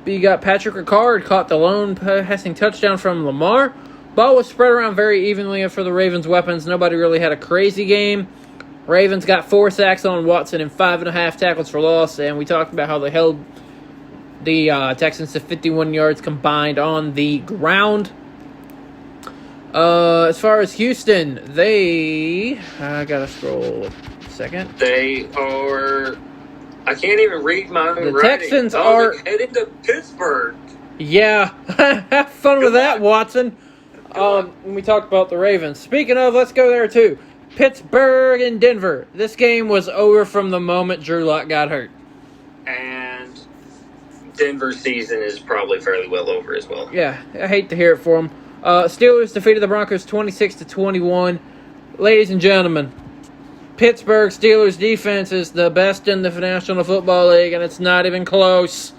You got Patrick Ricard caught the lone passing touchdown from Lamar. Ball was spread around very evenly for the Ravens' weapons. Nobody really had a crazy game. Ravens got 4 sacks on Watson and 5.5 tackles for loss, and we talked about how they held the Texans to 51 yards combined on the ground. As far as Houston, I gotta scroll a second. They are... I can't even read my own writing. The Texans are headed to Pittsburgh. Yeah, have fun with that, Watson. When we talked about the Ravens. Speaking of, let's go there too. Pittsburgh and Denver. This game was over from the moment Drew Lock got hurt. And Denver's season is probably fairly well over as well. Yeah, I hate to hear it for them. Steelers defeated the Broncos 26-21. Ladies and gentlemen, Pittsburgh Steelers defense is the best in the National Football League, and it's not even close.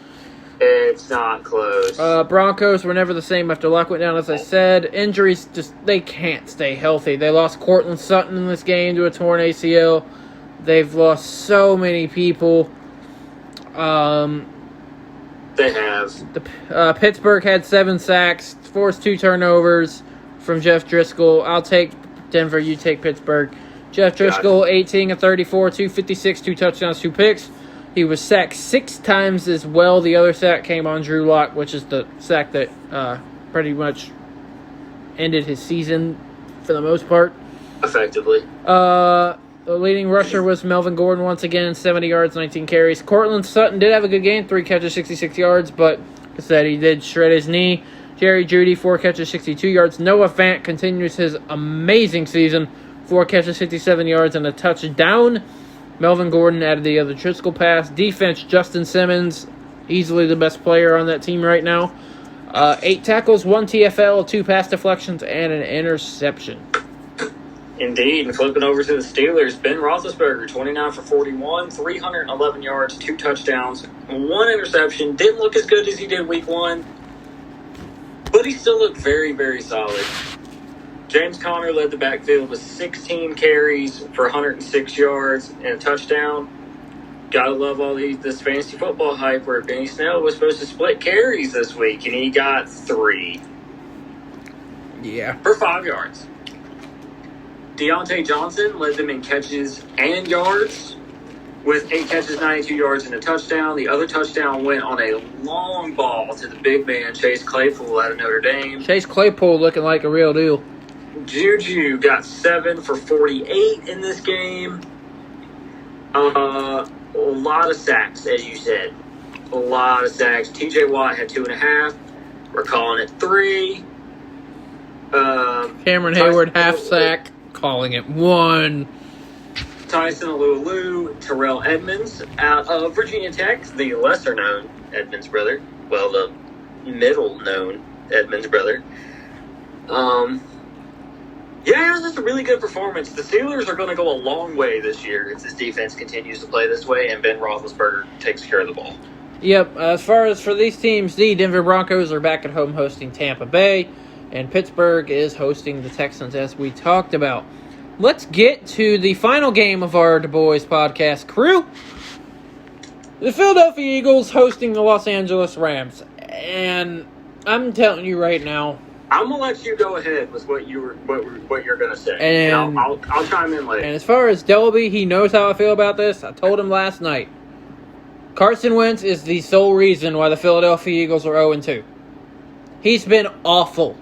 It's not close. Broncos were never the same after Luck went down, as I said. Injuries, they can't stay healthy. They lost Cortland Sutton in this game to a torn ACL. They've lost so many people. They have. Pittsburgh had 7 sacks, forced 2 turnovers from Jeff Driscoll. I'll take Denver, you take Pittsburgh. Jeff Driscoll, 18 of 34, 256, 2 touchdowns, 2 picks. He was sacked 6 times as well. The other sack came on Drew Lock, which is the sack that pretty much ended his season for the most part. Effectively. The leading rusher was Melvin Gordon once again, 70 yards, 19 carries. Cortland Sutton did have a good game, 3 catches, 66 yards, but like I said, he did shred his knee. Jerry Jeudy, 4 catches, 62 yards. Noah Fant continues his amazing season, 4 catches, 57 yards, and a touchdown. Melvin Gordon added the other Driscoll pass. Defense, Justin Simmons, easily the best player on that team right now. 8 tackles, 1 TFL, 2 pass deflections, and an interception. Indeed, and flipping over to the Steelers, Ben Roethlisberger, 29 for 41, 311 yards, 2 touchdowns, 1 interception. Didn't look as good as he did week 1, but he still looked very, very solid. James Conner led the backfield with 16 carries for 106 yards and a touchdown. Gotta love all this fantasy football hype where Benny Snell was supposed to split carries this week, and he got 3. Yeah. For 5 yards. Deontay Johnson led them in catches and yards with 8 catches, 92 yards, and a touchdown. The other touchdown went on a long ball to the big man, Chase Claypool, out of Notre Dame. Chase Claypool looking like a real deal. Juju got 7 for 48 in this game. A lot of sacks, as you said. A lot of sacks. TJ Watt had 2.5. We're calling it 3. Cameron Hayward, half sack. Calling it 1. Tyson Alualu, Terrell Edmonds out of Virginia Tech, the lesser-known Edmonds brother. Well, the middle-known Edmonds brother. Yeah, that's a really good performance. The Steelers are going to go a long way this year if this defense continues to play this way and Ben Roethlisberger takes care of the ball. Yep, as far as for these teams, the Denver Broncos are back at home hosting Tampa Bay, and Pittsburgh is hosting the Texans, as we talked about. Let's get to the final game of our Boyz podcast crew. The Philadelphia Eagles hosting the Los Angeles Rams. And I'm telling you right now, I'm gonna let you go ahead with what you're gonna say, and I'll chime in later. And as far as Delby, he knows how I feel about this. I told him last night. Carson Wentz is the sole reason why the Philadelphia Eagles are 0-2. He's been awful.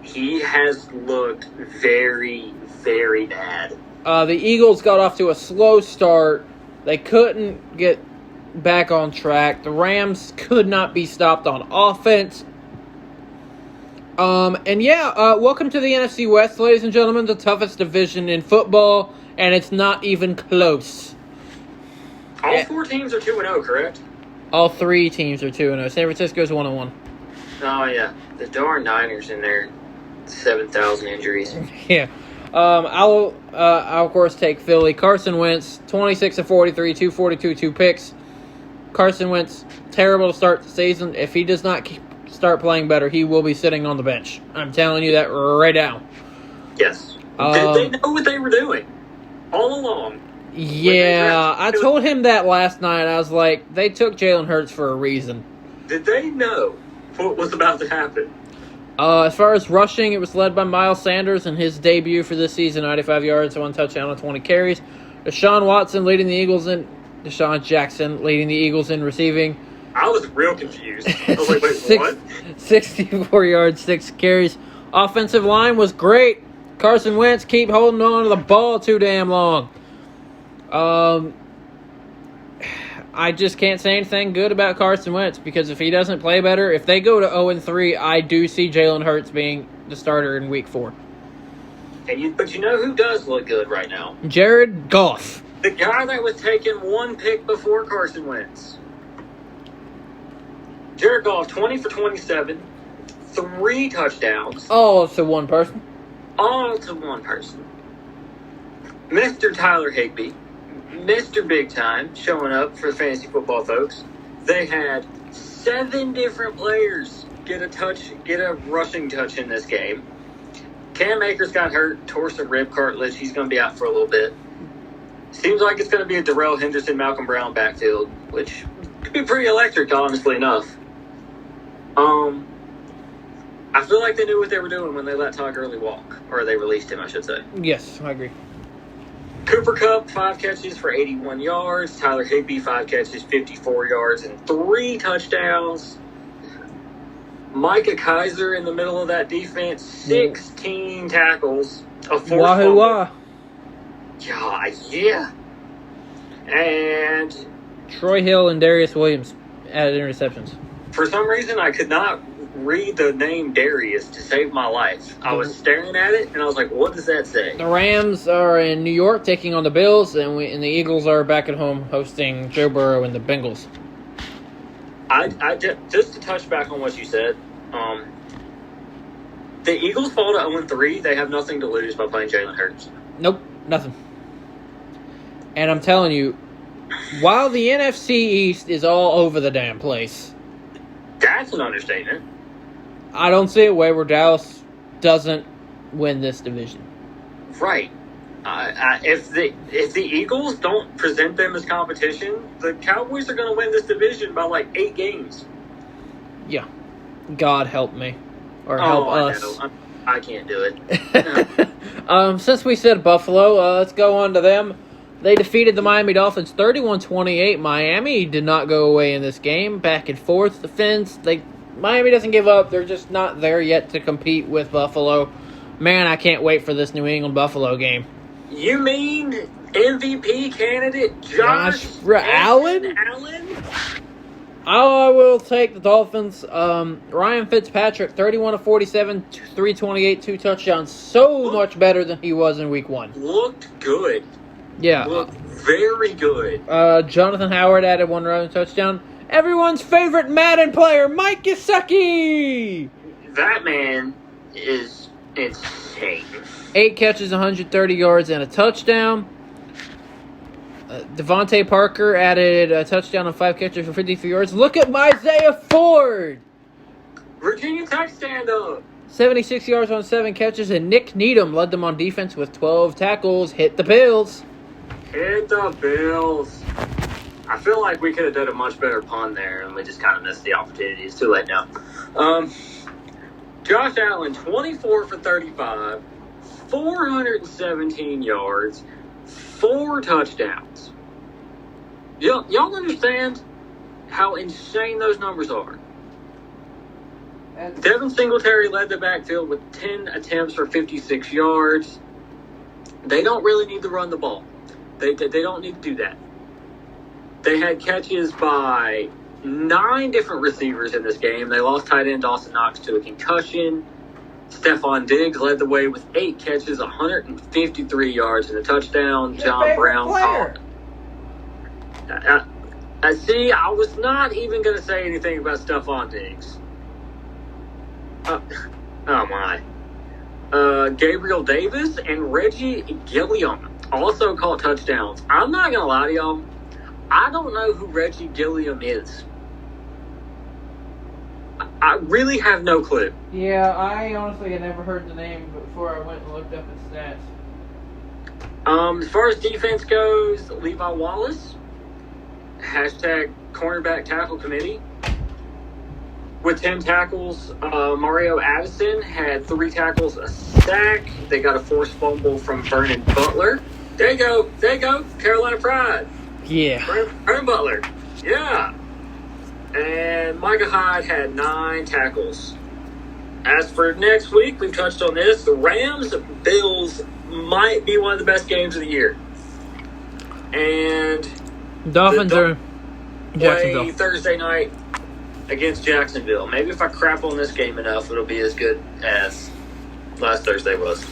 He has looked very, very bad. The Eagles got off to a slow start. They couldn't get back on track. The Rams could not be stopped on offense. Welcome to the NFC West, ladies and gentlemen, the toughest division in football, and it's not even close. All 4 teams are 2-0, correct? All 3 teams are 2-0. San Francisco's 1-1. Oh, yeah. The darn Niners in there. 7,000 injuries. Yeah. I'll of course take Philly. Carson Wentz, 26 of 43, 242, 2 picks. Carson Wentz, terrible to start the season. If he does not start playing better, he will be sitting on the bench. I'm telling you that right now. Yes. Did they know what they were doing all along? Yeah, I told him that last night. I was like, they took Jalen Hurts for a reason. Did they know what was about to happen? As far as rushing, it was led by Miles Sanders in his debut for this season, 95 yards, 1 touchdown on 20 carries. Deshaun Jackson leading the Eagles in receiving. I was real confused. I was like, wait, what? 64 yards, 6 carries. Offensive line was great. Carson Wentz keep holding on to the ball too damn long. I just can't say anything good about Carson Wentz because if he doesn't play better, if they go to 0-3, I do see Jalen Hurts being the starter in Week 4. But you know who does look good right now? Jared Goff. The guy that was taking 1 pick before Carson Wentz. Jared Goff, 20 for 27, 3 touchdowns. All to one person. All to one person. Mr. Tyler Higbee, Mr. Big Time, showing up for fantasy football folks. They had 7 different players get a rushing touch in this game. Cam Akers got hurt, tore some rib cartilage. He's going to be out for a little bit. Seems like it's going to be a Darrell Henderson, Malcolm Brown backfield, which could be pretty electric, honestly enough. I feel like they knew what they were doing when they let Todd Gurley walk, or they released him, I should say. Yes, I agree. Cooper Kupp, 5 catches for 81 yards. Tyler Higbee, 5 catches, 54 yards, and 3 touchdowns. Micah Kaiser in the middle of that defense, 16 tackles, a 4 Wahoo wah. Yeah. And Troy Hill and Darius Williams added interceptions. For some reason, I could not read the name Darius to save my life. I was staring at it, and I was like, what does that say? The Rams are in New York taking on the Bills, and the Eagles are back at home hosting Joe Burrow and the Bengals. I just to touch back on what you said, the Eagles fall to 0-3. They have nothing to lose by playing Jalen Hurts. Nope, nothing. And I'm telling you, while the NFC East is all over the damn place, that's an understatement. I don't see a way where Dallas doesn't win this division. Right. If the Eagles don't present them as competition, the Cowboys are going to win this division by like 8 games. Yeah. God help me. Or help us. I can't do it. No. Since we said Buffalo, let's go on to them. They defeated the Miami Dolphins 31-28. Miami did not go away in this game. Back and forth defense. Miami doesn't give up. They're just not there yet to compete with Buffalo. Man, I can't wait for this New England-Buffalo game. You mean MVP candidate Josh Allen? I will take the Dolphins. Ryan Fitzpatrick, 31-47, 328, 2 touchdowns. So much better than he was in Week 1. Looked good. Yeah. Looked very good. Jonathan Howard added 1 running touchdown. Everyone's favorite Madden player, Mike Gesicki! That man is insane. 8 catches, 130 yards, and a touchdown. Devontae Parker added a touchdown and 5 catches for 53 yards. Look at Isaiah Ford! Virginia Tech stand-up. 76 yards on 7 catches, and Nick Needham led them on defense with 12 tackles. Hit the Bills. Hit the Bills. I feel like we could have done a much better pun there, and we just kind of missed the opportunity. It's too late now. Josh Allen, 24 for 35, 417 yards, 4 touchdowns. Y'all understand how insane those numbers are? Devin Singletary led the backfield with 10 attempts for 56 yards. They don't really need to run the ball. They don't need to do that. They had catches by 9 different receivers in this game. They lost tight end Dawson Knox to a concussion. Stephon Diggs led the way with 8 catches, 153 yards, and a touchdown. John Brown caught. See, I was not even going to say anything about Stephon Diggs. Oh my. Gabriel Davis and Reggie Gilliam also caught touchdowns. I'm not going to lie to y'all. I don't know who Reggie Gilliam is. I really have no clue. Yeah, I honestly had never heard the name before I went and looked up his stats. As far as defense goes, Levi Wallace, hashtag cornerback tackle committee. With 10 tackles, Mario Addison had 3 tackles, a sack. They got a forced fumble from Vernon Butler. There you go. Carolina Pride. Yeah. Vernon Butler. Yeah. And Micah Hyde had 9 tackles. As for next week, we've touched on this. The Rams-Bills might be one of the best games of the year. And Dolphins are Jacksonville. play Thursday night against Jacksonville. Maybe if I crap on this game enough, it'll be as good as last Thursday was.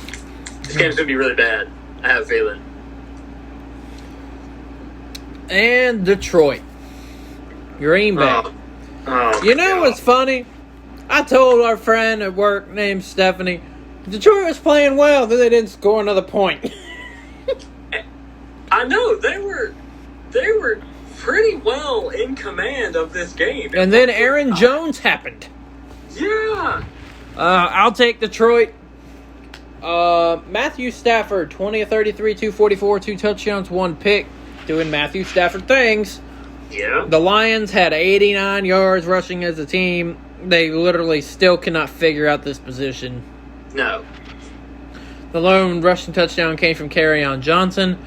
This game's going to be really bad. I have a feeling. And Detroit. Green Bay. You know what's funny? I told our friend at work named Stephanie, Detroit was playing well, then they didn't score another point. I know they were pretty well in command of this game. And then Aaron Jones happened. Yeah. I'll take Detroit. Matthew Stafford, 20 of 33, 244, 2 touchdowns, 1 pick. Doing Matthew Stafford things. Yeah. The Lions had 89 yards rushing as a team. They literally still cannot figure out this position. No. The lone rushing touchdown came from Kerryon Johnson.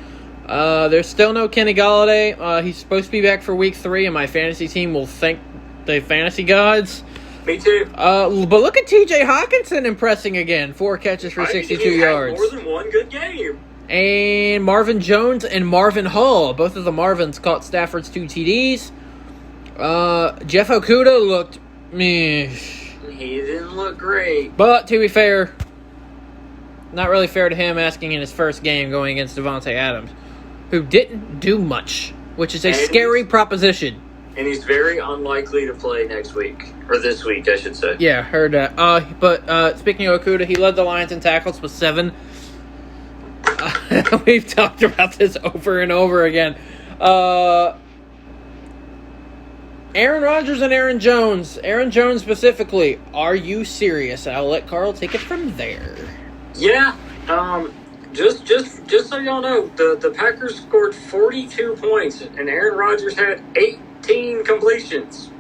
There's still no Kenny Golladay. He's supposed to be back for week 3, and my fantasy team will thank the fantasy gods. Me too. But look at T.J. Hawkinson impressing again. 4 catches for 62 yards. More than one good game. And Marvin Jones and Marvin Hall. Both of the Marvins caught Stafford's 2 TDs. Jeff Okudah looked meh. He didn't look great. But to be fair, not really fair to him asking in his first game going against Devontae Adams, who didn't do much, which is a scary proposition. And he's very unlikely to play next week. Or this week, I should say. Yeah, heard that. But speaking of Okudah, he led the Lions in tackles with 7. We've talked about this over and over again. Aaron Rodgers and Aaron Jones. Aaron Jones specifically. Are you serious? I'll let Carl take it from there. Yeah. Just so y'all know, the Packers scored 42 points, and Aaron Rodgers had 18 completions.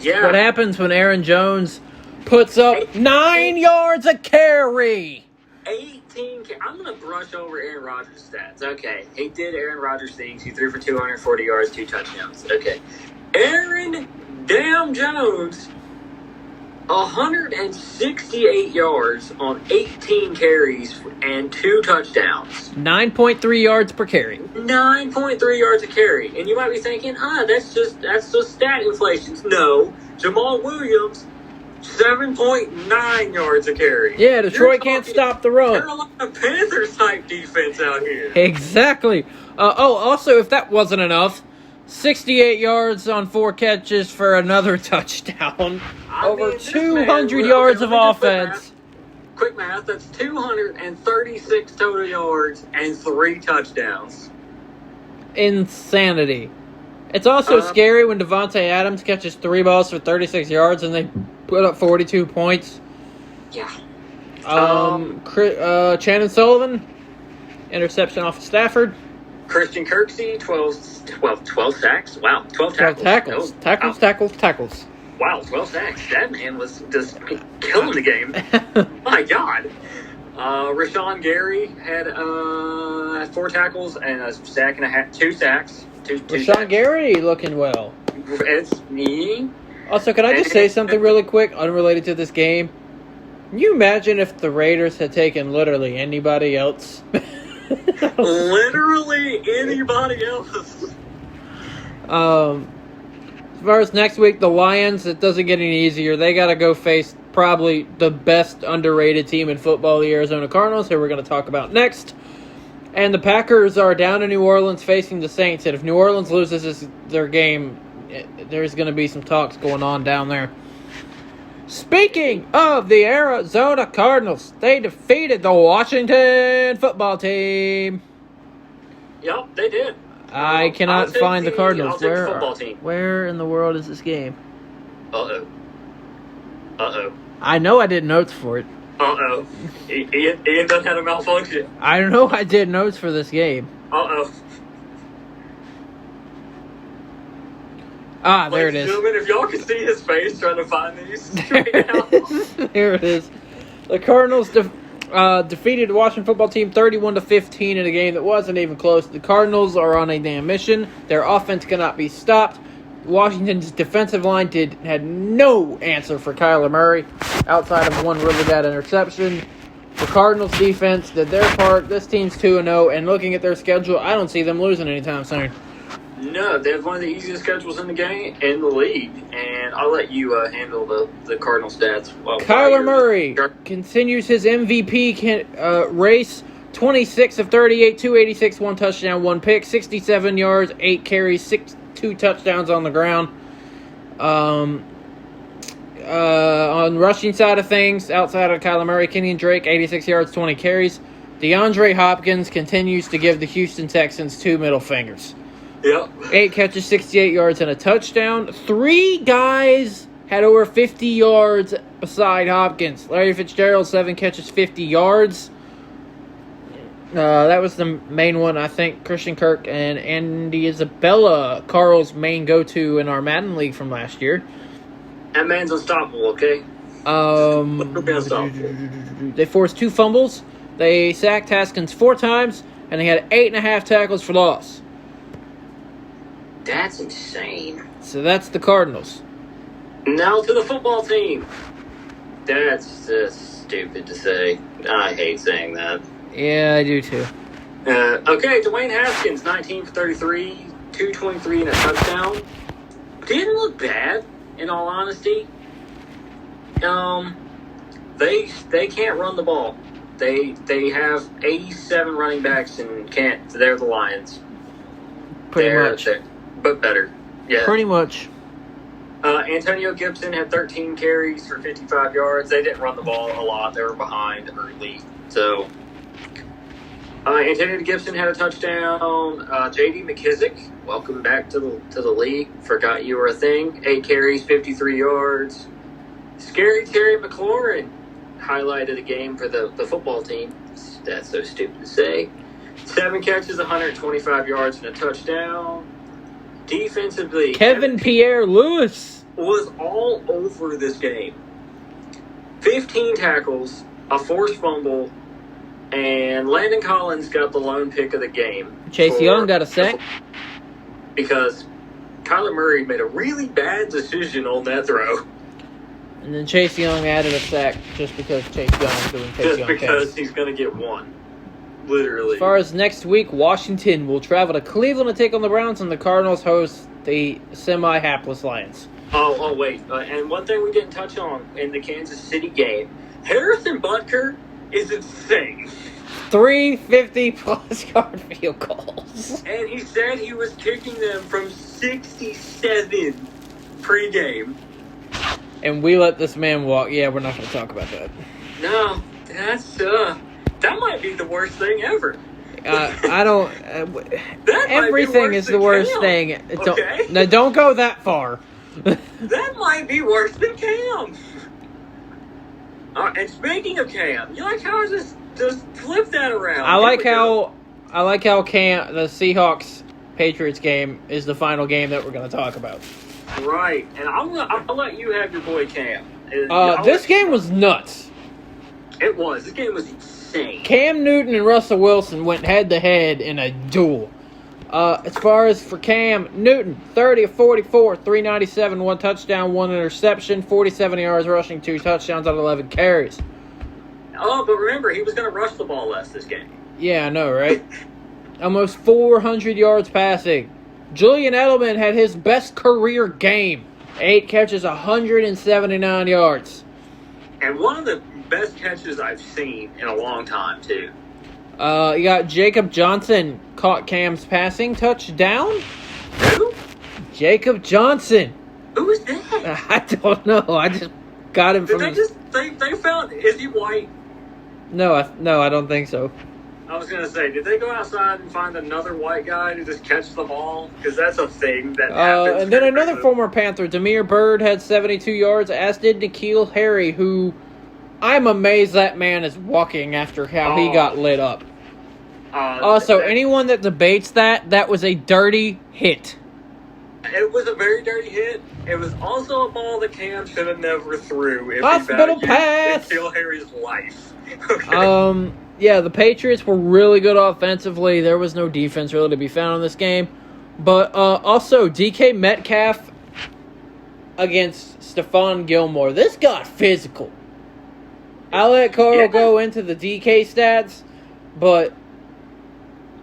Yeah. What happens when Aaron Jones puts up 9 yards a carry? 18. I'm going to brush over Aaron Rodgers' stats. Okay. He did Aaron Rodgers things. He threw for 240 yards, 2 touchdowns. Okay. Aaron damn Jones, 168 yards on 18 carries and 2 touchdowns. 9.3 yards per carry. 9.3 yards a carry. And you might be thinking, that's just stat inflation. No. Jamal Williams, 7.9 yards a carry. Yeah, Detroit can't stop the run. Carolina Panthers type defense out here. Exactly. Also, if that wasn't enough, 68 yards on 4 catches for another touchdown. Over 200 yards of offense. Quick math, that's 236 total yards and 3 touchdowns. Insanity. It's also scary when Devontae Adams catches 3 balls for 36 yards and they put up 42 points. Yeah. Shannon Sullivan, interception off of Stafford. Christian Kirksey, 12 sacks. Wow, 12 tackles. Tackles. Wow, 12 sacks. That man was just killing the game. My God. Rashawn Gary had 4 tackles and a sack and a half, 2 sacks. Rashawn Gary looking well. It's me. Also, can I just say something really quick, unrelated to this game? Can you imagine if the Raiders had taken literally anybody else? Literally anybody else. As far as next week, the Lions, it doesn't get any easier. They got to go face probably the best underrated team in football, the Arizona Cardinals, who we're going to talk about next. And the Packers are down in New Orleans facing the Saints. And if New Orleans loses their game, there's going to be some talks going on down there. Speaking of the Arizona Cardinals, they defeated the Washington football team. Yep, they did. I cannot find the Cardinals. I'll take the football team. Where in the world is this game? Uh-oh. I know I did notes for it. Uh-oh. Ian done had a malfunction. I know I did notes for this game. Uh-oh. There it is. Gentlemen, if y'all can see his face trying to find these right now. There it is. The Cardinals defeated the Washington football team 31-15 in a game that wasn't even close. The Cardinals are on a damn mission. Their offense cannot be stopped. Washington's defensive line had no answer for Kyler Murray outside of one really bad interception. The Cardinals defense did their part. This team's 2-0, and looking at their schedule, I don't see them losing anytime soon. No, they have one of the easiest schedules in the game, in the league, and I'll let you handle the Cardinal stats. Kyler Murray continues his MVP race. 26 of 38, 286, 1 touchdown, 1 pick, 67 yards, 8 carries, 2 touchdowns on the ground. On rushing side of things, outside of Kyler Murray, Kenyon Drake, 86 yards, 20 carries. DeAndre Hopkins continues to give the Houston Texans 2 middle fingers. Yep. 8 catches, 68 yards, and a touchdown. 3 guys had over 50 yards beside Hopkins. Larry Fitzgerald, 7 catches, 50 yards. That was the main one, I think. Christian Kirk and Andy Isabella, Carl's main go-to in our Madden League from last year. That man's unstoppable, okay? They forced 2 fumbles. They sacked Haskins 4 times, and they had 8.5 tackles for loss. That's insane. So that's the Cardinals. Now to the football team. That's just stupid to say. I hate saying that. Yeah, I do too. Okay, Dwayne Haskins, 19 for 33, 223 and a touchdown. Didn't look bad, in all honesty. They can't run the ball. They have 87 running backs and can't. They're the Lions. Pretty much. But better. Yeah. Pretty much. Antonio Gibson had 13 carries for 55 yards. They didn't run the ball a lot. They were behind early. So, Antonio Gibson had a touchdown. J.D. McKissick, welcome back to the league. Forgot you were a thing. 8 carries, 53 yards. Scary Terry McLaurin highlighted the game for the football team. That's so stupid to say. 7 catches, 125 yards, and a touchdown. Defensively, Kevin Pierre-Louis was all over this game. 15 tackles, a forced fumble, and Landon Collins got the lone pick of the game. Chase Young got a sack. Because Kyler Murray made a really bad decision on that throw. And then Chase Young added a sack just because Chase Young is doing Chase Young because counts. He's going to get one. Literally. As far as next week, Washington will travel to Cleveland to take on the Browns, and the Cardinals host the semi-hapless Lions. Oh, wait. And one thing we didn't touch on in the Kansas City game, Harrison Butker is insane. 350-plus yard field goals. And he said he was kicking them from 67 pregame. And we let this man walk. Yeah, we're not going to talk about that. No, that's that might be the worst thing ever. I don't. Everything is the worst thing. Okay. Don't go that far. That might be worse than Cam. And speaking of Cam, you like how I just flip that around? I like how Cam, the Seahawks Patriots game is the final game that we're going to talk about. Right, and I'll let you have your boy Cam. This game was nuts. It was. This game was insane. Cam Newton and Russell Wilson went head-to-head in a duel. As far as for Cam Newton, 30 of 44, 397, 1 touchdown, 1 interception, 47 yards rushing, 2 touchdowns on 11 carries. Oh, but remember, he was going to rush the ball less this game. Yeah, I know, right? Almost 400 yards passing. Julian Edelman had his best career game. 8 catches, 179 yards. And one of the best catches I've seen in a long time, too. You got Jacob Johnson caught Cam's passing touchdown. Who? Jacob Johnson. Who is that? I don't know. I just got him from... They found... Is he white? No, I don't think so. I was going to say, did they go outside and find another white guy to just catch the ball? Because that's a thing that happens. And then another former Panther, Damiere Byrd, had 72 yards, as did N'Keal Harry, who I'm amazed that man is walking after how he got lit up. Also, anyone that debates that was a dirty hit. It was a very dirty hit. It was also a ball that Cam should have never threw if Hospital he pass! N'Keal Harry's life. Okay. Yeah, the Patriots were really good offensively. There was no defense really to be found in this game. But also, DK Metcalf against Stephon Gilmore. This got physical. I'll let Carl go into the DK stats, but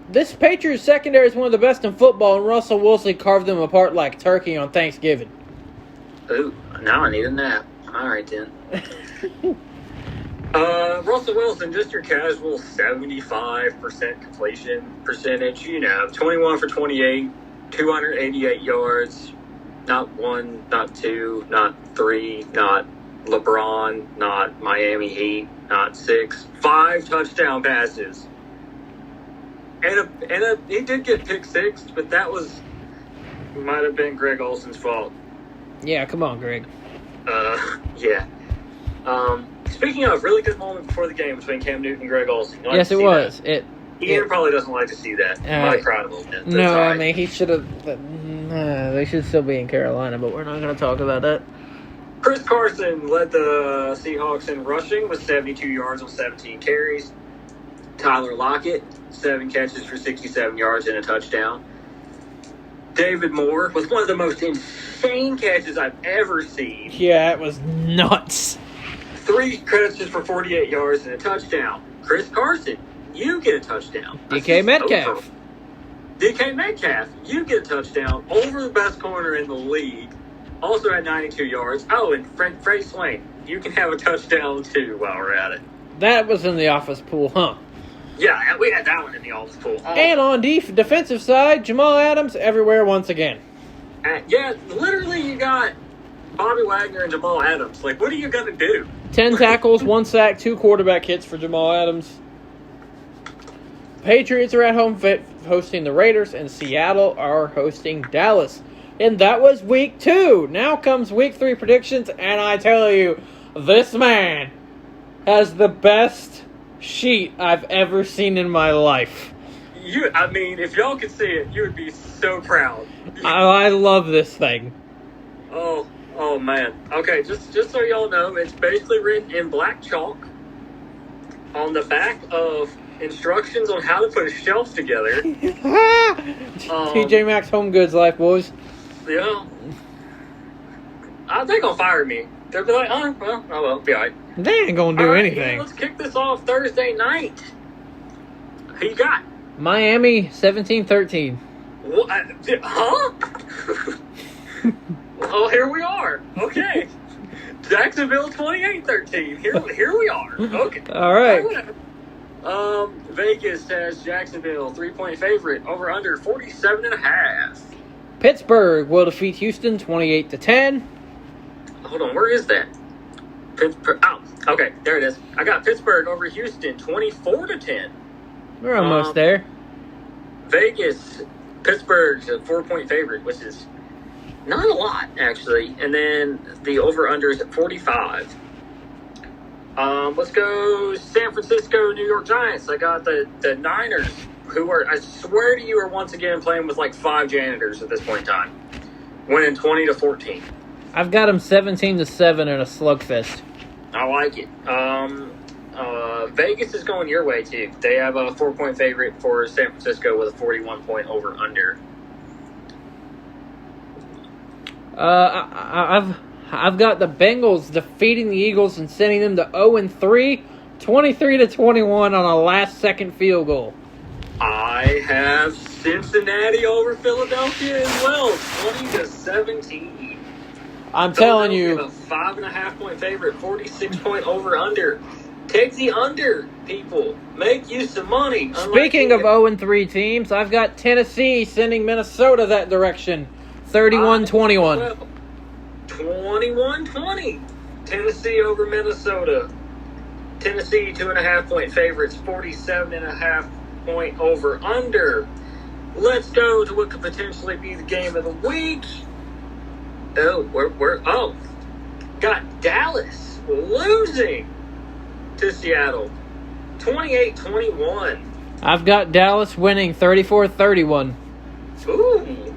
this Patriots secondary is one of the best in football, and Russell Wilson carved them apart like turkey on Thanksgiving. Ooh, now I need a nap. All right, then. Russell Wilson, just your casual 75% completion percentage. 21 for 28, 288 yards. Not 1, not 2, not 3, not LeBron, not Miami Heat, not 6. 5 touchdown passes. And he did get pick 6, but that might have been Greg Olson's fault. Yeah, come on, Greg. Yeah. Speaking of, really good moment before the game between Cam Newton and Greg Olson. Yes, it was. Ian probably doesn't like to see that. My proud of him. No, I mean, he should have. They should still be in Carolina, but we're not going to talk about that. Chris Carson led the Seahawks in rushing with 72 yards on 17 carries. Tyler Lockett, 7 catches for 67 yards and a touchdown. David Moore with one of the most insane catches I've ever seen. Yeah, it was nuts. 3 catches for 48 yards and a touchdown. Chris Carson, you get a touchdoang. DK Metcalf. DK Metcalf, you get a touchdown over the best corner in the league. Also at 92 yards. Oh, and Freddie Swain, you can have a touchdown too while we're at it. That was in the office pool, huh? Yeah, we had that one in the office pool. And on defensive side, Jamal Adams everywhere once again. Yeah, literally you got Bobby Wagner and Jamal Adams. Like, what are you going to do? 10 tackles, 1 sack, 2 quarterback hits for Jamal Adams. Patriots are at home hosting the Raiders, and Seattle are hosting Dallas. And that was week 2. Now comes week 3 predictions, and I tell you, this man has the best sheet I've ever seen in my life. I mean, if y'all could see it, you would be so proud. I love this thing. Oh man. Okay, just so y'all know, it's basically written in black chalk on the back of instructions on how to put a shelf together. TJ Maxx Home Goods life, boys. Yeah. They're gonna fire me. They'll be like, oh well, be alright. They ain't gonna do anything. Let's kick this off Thursday night. Who you got? Miami 17-13. What? Huh? Oh, here we are. Okay. Jacksonville 28-13. Here we are. Okay. All right. Vegas has Jacksonville 3-point favorite over under 47.5. Pittsburgh will defeat Houston 28-10. Hold on, where is that? Pittsburgh. Oh, okay, there it is. I got Pittsburgh over Houston 24-10. We're almost there. Vegas, Pittsburgh's a 4-point favorite, which is not a lot, actually. And then the over-under is at 45. Let's go San Francisco, New York Giants. I got the Niners, who are, I swear to you, are once again playing with like 5 janitors at this point in time. Winning 20-14. I've got them 17-7 in a slugfest. I like it. Vegas is going your way, too. They have a 4-point favorite for San Francisco with a 41-point over-under. I've got the Bengals defeating the Eagles and sending them to 0-3, 23-21 on a last-second field goal. I have Cincinnati over Philadelphia as well, 20-17. I'm telling you, a 5.5-point favorite, 46-point over/under. Take the under, people. Make you some money. Speaking of 0-3 teams, I've got Tennessee sending Minnesota that direction, 31-21. 21-20. Tennessee over Minnesota. Tennessee 2.5-point favorites, 47.5-point over/under. Let's go to what could potentially be the game of the week. Got Dallas losing to Seattle, 28-21. I've got Dallas winning 34-31. Ooh.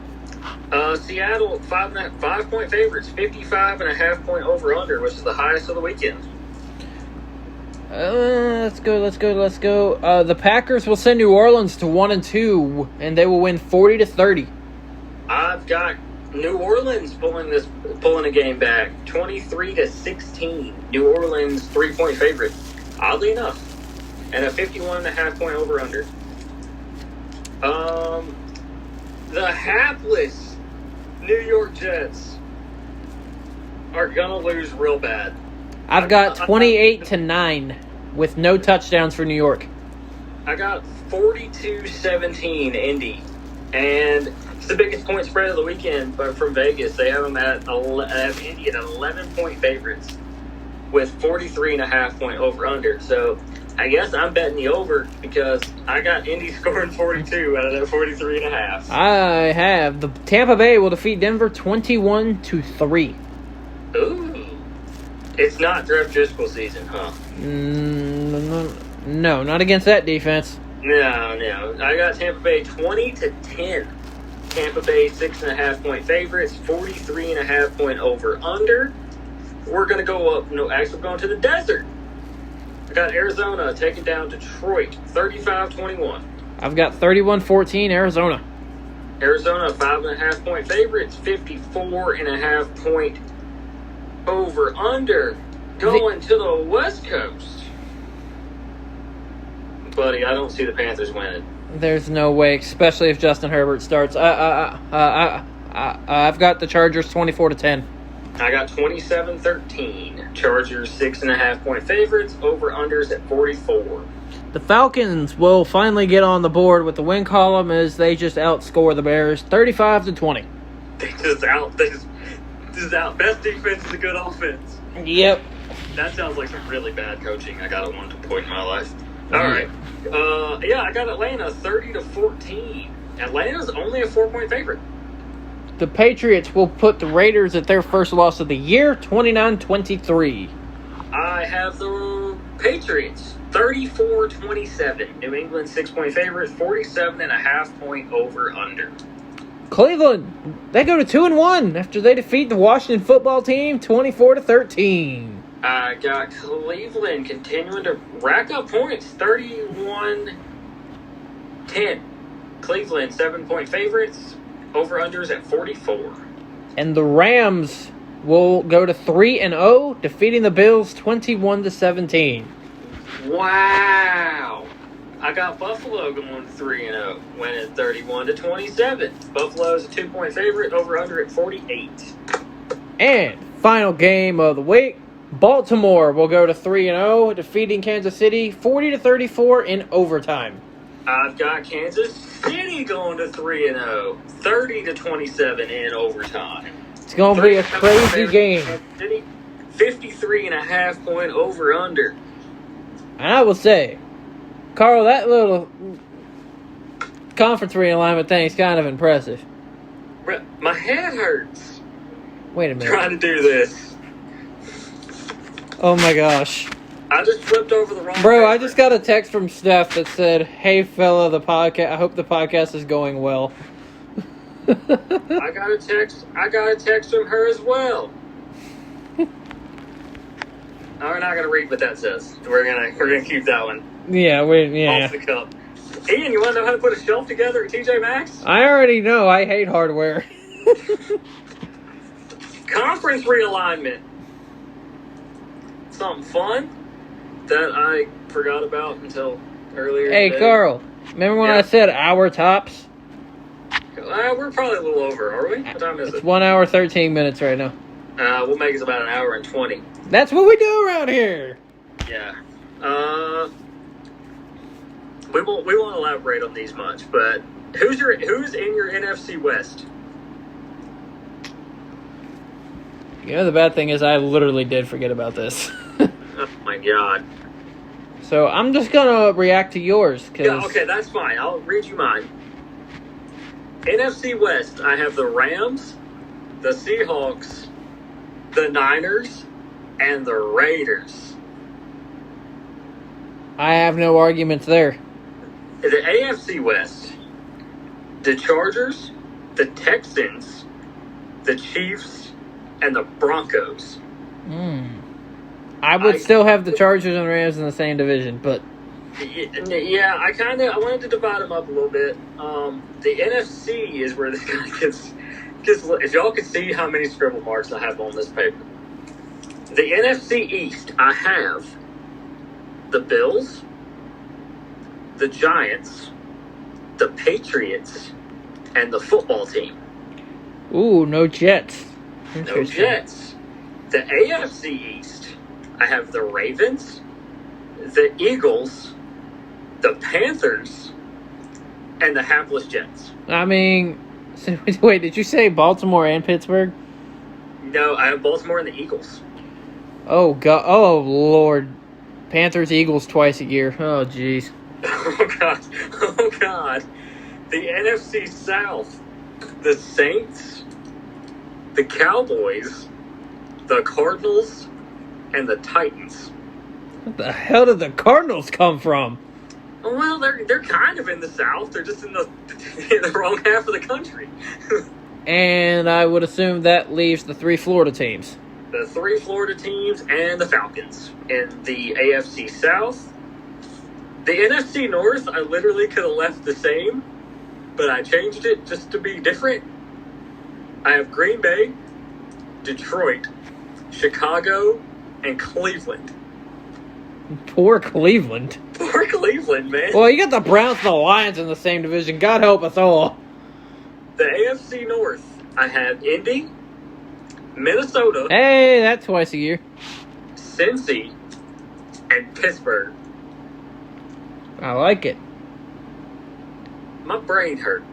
Seattle 5-point favorites, 55.5-point over/under, which is the highest of the weekend. Let's go. The Packers will send New Orleans to 1-2, and they will win 40-30. I've got New Orleans pulling a game back, 23-16. New Orleans 3-point favorite, oddly enough, and a 51.5-point over/under. The hapless New York Jets are gonna lose real bad. I've got 28-9 with no touchdowns for New York. I got 42-17 Indy, and it's the biggest point spread of the weekend. But from Vegas, they have them at Indy at 11-point favorites. with 43.5-point over-under. So I guess I'm betting the over because I got Indy scoring 42 out of that 43.5. I have the Tampa Bay will defeat Denver 21-3. Ooh. It's not Jeff Driscoll season, huh? No, not against that defense. No. I got Tampa Bay 20-10. Tampa Bay 6.5-point favorites, 43.5-point over/under. We're gonna go up. No, actually, we're going to the desert. I got Arizona taking down Detroit, 35-21. I've got 31-14 Arizona. Arizona 5.5-point favorites, 54.5-point over/under. Going to the West Coast, buddy. I don't see the Panthers winning. There's no way, especially if Justin Herbert starts. I've got the Chargers 24-10. I got 27-13. Chargers 6.5-point favorites. Over/unders at 44. The Falcons will finally get on the board with the win column as they just outscore the Bears 35-20. They just out. Best defense is a good offense. Yep. That sounds like some really bad coaching I got at one point in my life. All right. I got Atlanta 30-14. Atlanta's only a 4-point favorite. The Patriots will put the Raiders at their first loss of the year, 29-23. I have the Patriots 34-27. New England 6-point favorite, 47.5-point over/under. Cleveland, they go to 2-1 after they defeat the Washington football team 24-13. I got Cleveland continuing to rack up points, 31-10. Cleveland 7-point favorites, over/unders at 44. And the Rams will go to 3-0, defeating the Bills 21-17. Wow. I got Buffalo going 3-0, winning 31-27. Buffalo's a 2-point favorite, over/under at 48. And final game of the week, Baltimore will go to 3-0, defeating Kansas City 40-34 in overtime. I've got Kansas City going to 3-0, 30-27 in overtime. It's going to be a crazy game. 53.5-point over/under. And I will say, Carl, that little conference realignment thing is kind of impressive. My head hurts. Wait a minute. Trying to do this. Oh my gosh. I just flipped over the wrong Bro, paper. I just got a text from Steph that said, "Hey fella, I hope the podcast is going well." I got a text from her as well. We're not gonna read what that says. We're gonna keep that one Yeah. off the cup. Ian, you want to know how to put a shelf together at TJ Maxx? I already know. I hate hardware. Conference realignment. Something fun that I forgot about until earlier. Hey, today. Carl. Remember when I said hour tops? We're probably a little over, are we? What time is It's it? 1 hour 13 minutes right now. We'll make it about an hour and 20. That's what we do around here. Yeah. We won't elaborate on these much, but who's in your NFC West? You know, the bad thing is I literally did forget about this. Oh my God. So I'm just going to react to yours. Yeah, okay, that's fine. I'll read you mine. NFC West, I have the Rams, the Seahawks, the Niners, and the Raiders. I have no arguments there. The AFC West, the Chargers, the Texans, the Chiefs, and the Broncos. I would still have the Chargers and Rams in the same division, but Yeah, I wanted to divide them up a little bit. The NFC is where this guy gets. If y'all could see how many scribble marks I have on this paper. The NFC East, I have the Bills, the Giants, the Patriots, and the football team. ooh, no Jets. No Jets. The AFC East, I have the Ravens, the Eagles, the Panthers, and the hapless Jets. I mean, wait, did you say Baltimore and Pittsburgh? No, I have Baltimore and the Eagles. Oh, God. Oh, Lord. Panthers, Eagles twice a year. Oh, jeez. Oh, God. Oh, God. The NFC South. The Saints, the Cowboys, the Cardinals, and the Titans. What the hell did the Cardinals come from? Well, they're kind of in the South. They're just in the wrong half of the country. And I would assume that leaves the 3 Florida teams. The 3 Florida teams and the Falcons. In the AFC South, the NFC North, I literally could have left the same, but I changed it just to be different. I have Green Bay, Detroit, Chicago, and Cleveland. Poor Cleveland. Poor Cleveland, man. Well, you got the Browns and the Lions in the same division. God help us all. The AFC North, I have Indy, Minnesota, Hey, that's twice a year. Cincy, and Pittsburgh. I like it. My brain hurt.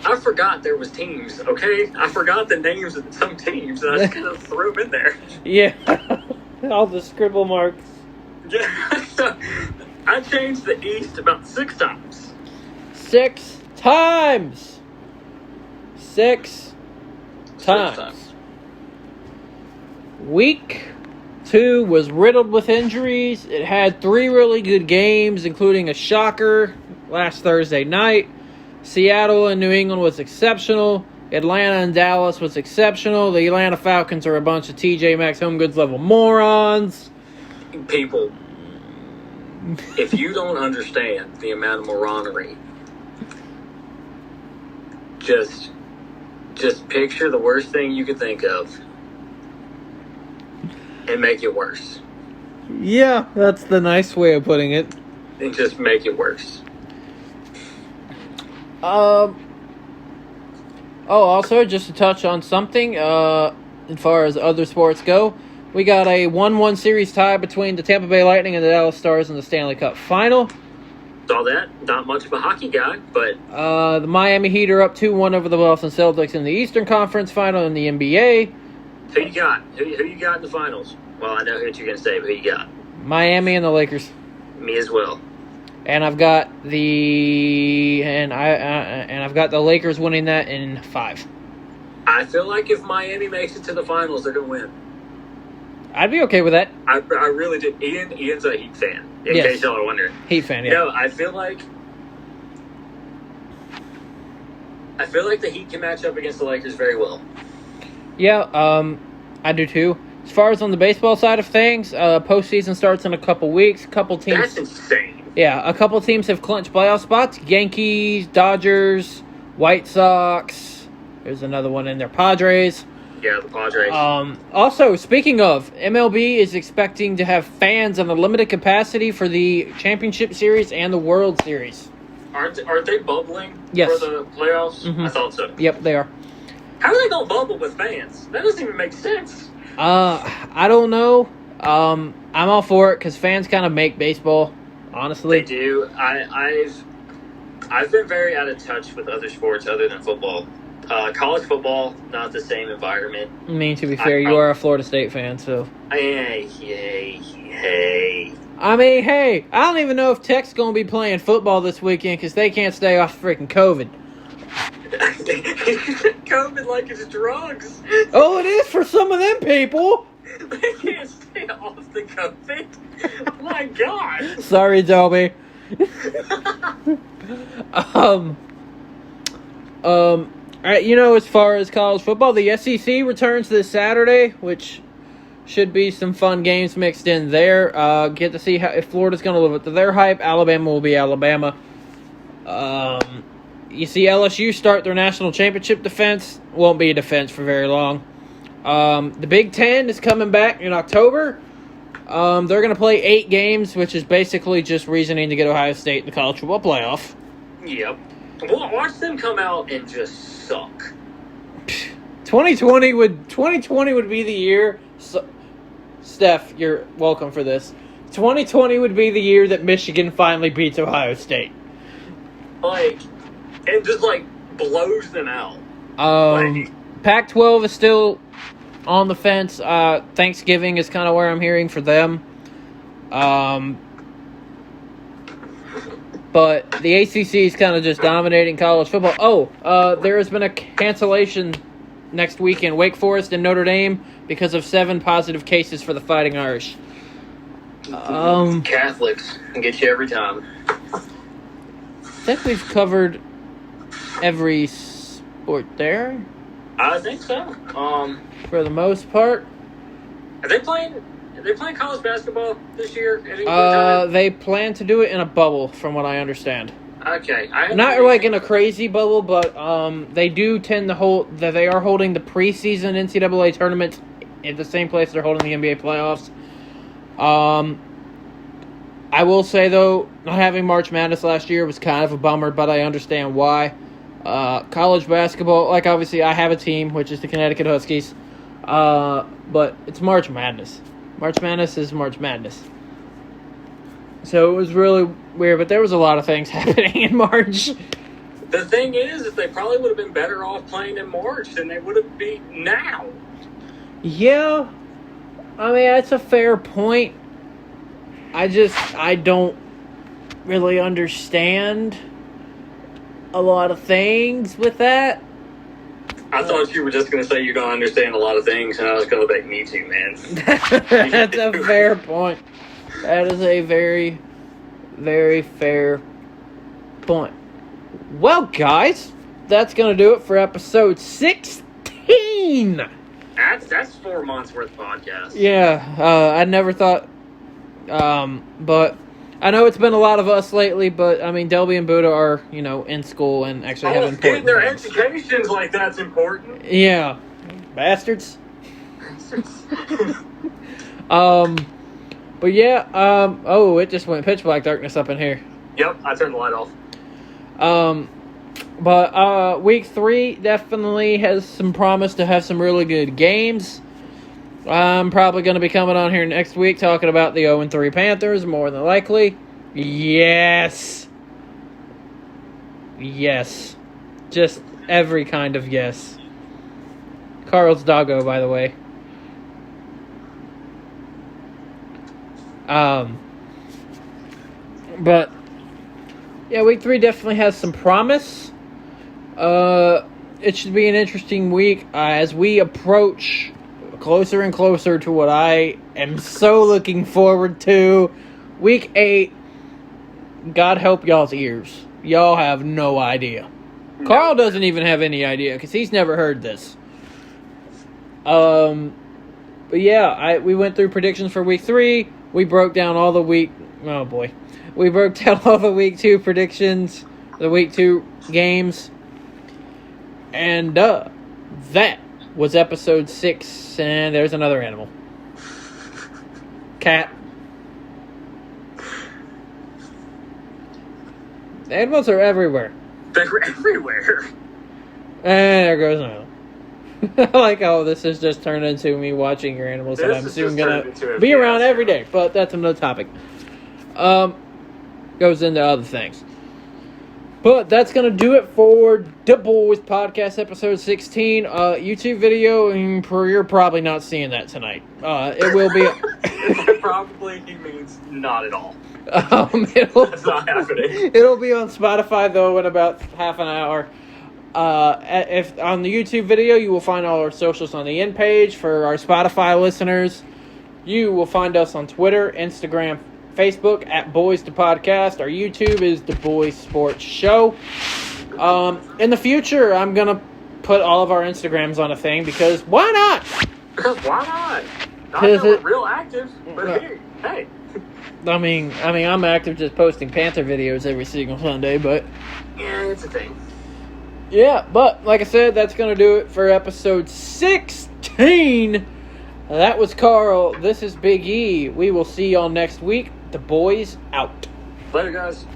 I forgot there was teams, okay? I forgot the names of some teams, and I just kind of threw them in there. Yeah. All the scribble marks. Yeah, so I changed the East about 6 times. 6 times. 6 times. Week 2 was riddled with injuries. It had 3 really good games, including a shocker last Thursday night. Seattle and New England was exceptional. Atlanta and Dallas was exceptional. The Atlanta Falcons are a bunch of TJ Maxx Home Goods level morons. People, if you don't understand the amount of moronery, just picture the worst thing you could think of and make it worse. Yeah, that's the nice way of putting it. And just make it worse. Also, just to touch on something, as far as other sports go, we got a 1-1 series tie between the Tampa Bay Lightning and the Dallas Stars in the Stanley Cup Final. Saw that. Not much of a hockey guy, but... The Miami Heat are up 2-1 over the Boston Celtics in the Eastern Conference Final in the NBA. Who you got? Who you got in the finals? Well, I know who you're going to say, but who you got? Miami and the Lakers. Me as well. And I've got I've got the Lakers winning that in 5. I feel like if Miami makes it to the finals, they're going to win. I'd be okay with that. I really did. Ian's a Heat fan, in Yes. case y'all are wondering. Heat fan, yeah. No, I feel like the Heat can match up against the Lakers very well. Yeah, I do too. As far as on the baseball side of things, postseason starts in a couple weeks. Couple teams. That's insane. Yeah, a couple teams have clinched playoff spots. Yankees, Dodgers, White Sox. There's another one in there. Padres. Yeah, the Padres. Also, speaking of, MLB is expecting to have fans in a limited capacity for the Championship Series and the World Series. Aren't they bubbling Yes. for the playoffs? Mhm. I thought so. Yep, they are. How are they going to bubble with fans? That doesn't even make sense. I don't know. I'm all for it because fans kind of make baseball, honestly. They do. I've been very out of touch with other sports other than football. College football, not the same environment. I mean, to be fair, you are a Florida State fan, so. Hey. I mean, hey, I don't even know if Tech's going to be playing football this weekend because they can't stay off freaking COVID. COVID like it's drugs. Oh, it is for some of them people. They can't stay off the COVID. My God. Sorry, Dobie. As far as college football, the SEC returns this Saturday, which should be some fun games mixed in there. Get to see if Florida's going to live up to their hype. Alabama will be Alabama. You see LSU start their national championship defense. Won't be a defense for very long. The Big Ten is coming back in October. They're going to play 8 games, which is basically just reasoning to get Ohio State in the college football playoff. Yep. Watch them come out and just suck. 2020 would be the year. Steph, you're welcome for this. 2020 would be the year that Michigan finally beats Ohio State. And just blows them out. Pac-12 is still on the fence. Thanksgiving is kind of where I'm hearing for them. But the ACC is kind of just dominating college football. There has been a cancellation next week in Wake Forest and Notre Dame because of 7 positive cases for the Fighting Irish. Catholics can get you every time. I think we've covered every sport there. I think so. For the most part. Are they playing college basketball this year? At any time? They plan to do it in a bubble, from what I understand. Okay. Not like in a crazy bubble, but they do tend to hold that they are holding the preseason NCAA tournament at the same place they're holding the NBA playoffs. I will say though, not having March Madness last year was kind of a bummer, but I understand why. College basketball, like obviously I have a team, which is the Connecticut Huskies, but it's March Madness. March Madness is March Madness. So it was really weird, but there was a lot of things happening in March. The thing is that they probably would have been better off playing in March than they would have been now. Yeah. I mean, that's a fair point. I don't really understand a lot of things with that. I thought you were just going to say you don't understand a lot of things, and I was going to be me too, man. That's a fair point. That is a very, very fair point. Well, guys, that's going to do it for episode 16. That's 4 months worth of podcast. Yeah, I never thought, but I know it's been a lot of us lately, but I mean, Delby and Buddha are, in school and actually have important getting their things. educations like that's important. Yeah. Bastards. But yeah, it just went pitch black darkness up in here. Yep, I turned the light off. But week 3 definitely has some promise to have some really good games. I'm probably going to be coming on here next week talking about the 0-3 Panthers, more than likely. Yes. Yes. Just every kind of yes. Carl's doggo, by the way. But yeah, week 3 definitely has some promise. It should be an interesting week as we approach closer and closer to what I am so looking forward to. Week 8. God help y'all's ears. Y'all have no idea. No. Carl doesn't even have any idea because he's never heard this. But yeah, we went through predictions for week 3. We broke down all the week. Oh boy, we broke down all the week 2 predictions, the week 2 games, and that was episode 6. And there's another animal. Cat. The animals are everywhere. They're everywhere. And there goes another. I like how this has just turned into me watching your animals, and I'm soon going to be around every day. But that's another topic. Goes into other things. But that's going to do it for the Boyz Podcast episode 16. YouTube video, and you're probably not seeing that tonight. It will be... Probably he means not at all. That's not happening. It'll be on Spotify, though, in about half an hour. If on the YouTube video, you will find all our socials on the end page. For our Spotify listeners, you will find us on Twitter, Instagram, Facebook at Boyz the Podcast. Our YouTube is the Boyz Sports Show. In the future, I'm gonna put all of our Instagrams on a thing because why not? Because why not? I know we're real active, but hey. I mean, I'm active just posting Panther videos every single Sunday, but yeah, it's a thing. Yeah, but like I said, that's going to do it for episode 16. That was Carl. This is Big E. We will see y'all next week. The Boyz out. Later, guys.